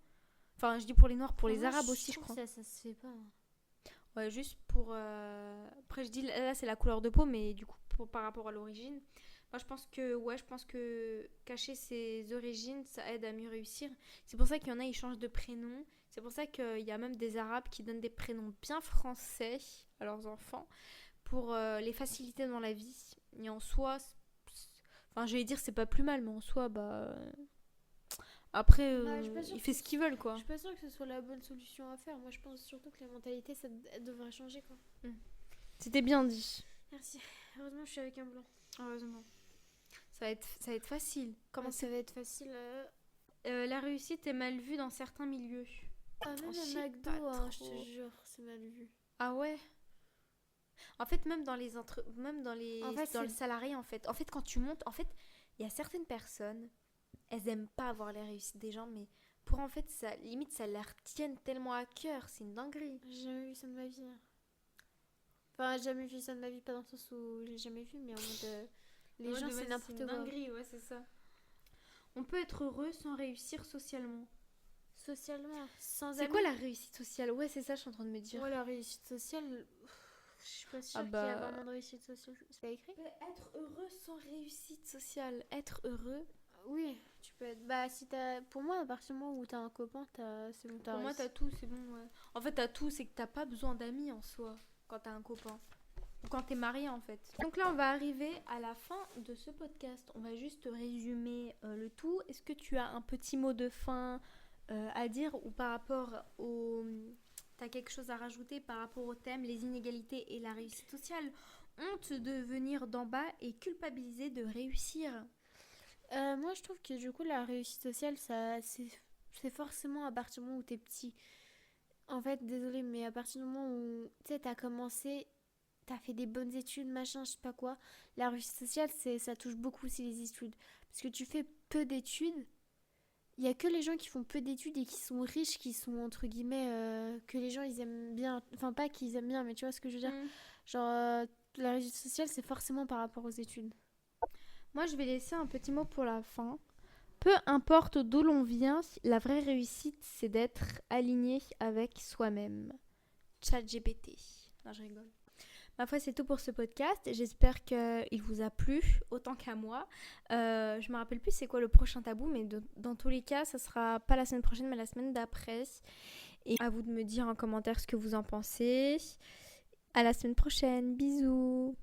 Enfin, je dis pour les noirs, pour les arabes aussi, je crois. Ça se fait pas. Ouais, juste pour... Après, je dis, là, c'est la couleur de peau, mais du coup, par rapport à l'origine... Moi, je pense que cacher ses origines, ça aide à mieux réussir. C'est pour ça qu'il y en a, ils changent de prénom. C'est pour ça qu'il y a même des Arabes qui donnent des prénoms bien français à leurs enfants pour les faciliter dans la vie. Et en soi, enfin, je vais dire, c'est pas plus mal, mais en soi, bah... Après, ils font ce qu'ils veulent, quoi. Je suis pas sûre que ce soit la bonne solution à faire. Moi, je pense surtout que la mentalité, ça devrait changer, quoi. C'était bien dit. Merci. Heureusement, je suis avec un blanc. Heureusement. Ça va être facile. Comment ça va être facile La réussite est mal vue dans certains milieux. Ah, même à McDo, hein, je te jure, c'est mal vu. Ah ouais? En fait, même dans les En fait, dans le salarié, en fait. En fait, quand tu montes, en fait, il y a certaines personnes, elles aiment pas voir les réussites des gens, mais pour en fait, ça, limite, ça leur tienne tellement à cœur. C'est une dinguerie. J'ai jamais vu ça de ma vie. Enfin, j'ai jamais vu ça de ma vie, pas dans le sens où j'ai jamais vu, mais en mode... les gens, c'est n'importe quoi. Dinguerie, ouais, c'est ça. On peut être heureux sans réussir socialement. Socialement, sans C'est quoi la réussite sociale? Ouais, c'est ça, je suis en train de me dire. Ouais, la réussite sociale, je suis pas sûre qu'il y a vraiment de réussite sociale. C'est pas écrit? Être heureux sans réussite sociale. Être heureux. Oui, tu peux être... Bah, si t'as... Pour moi, à partir du moment où t'as un copain, c'est bon, t'as Pour moi, t'as tout, c'est bon, ouais. En fait, t'as tout, c'est que t'as pas besoin d'amis en soi quand t'as un copain. Ou quand t'es marié, en fait. Donc là, on va arriver à la fin de ce podcast. On va juste résumer le tout. Est-ce que tu as un petit mot de fin à dire ou par rapport au... T'as quelque chose à rajouter par rapport au thème, les inégalités et la réussite sociale? Honte de venir d'en bas et culpabiliser de réussir. Moi, je trouve que du coup, la réussite sociale, c'est forcément à partir du moment où t'es petit. En fait, désolée, mais à partir du moment où tu sais, t'as commencé, t'as fait des bonnes études, machin, je sais pas quoi, la réussite sociale, ça touche beaucoup aussi les études. Parce que tu fais peu d'études, il y a que les gens qui font peu d'études et qui sont riches, qui sont entre guillemets, que les gens ils aiment bien. Enfin, pas qu'ils aiment bien, mais tu vois ce que je veux dire. Genre, la réussite sociale, c'est forcément par rapport aux études. Moi, je vais laisser un petit mot pour la fin. Peu importe d'où l'on vient, la vraie réussite, c'est d'être aligné avec soi-même. ChatGPT. Non, je rigole. Ma foi, c'est tout pour ce podcast. J'espère qu'il vous a plu autant qu'à moi. Je me rappelle plus c'est quoi le prochain tabou, mais dans tous les cas, ça sera pas la semaine prochaine, mais la semaine d'après. Et à vous de me dire en commentaire ce que vous en pensez. À la semaine prochaine. Bisous.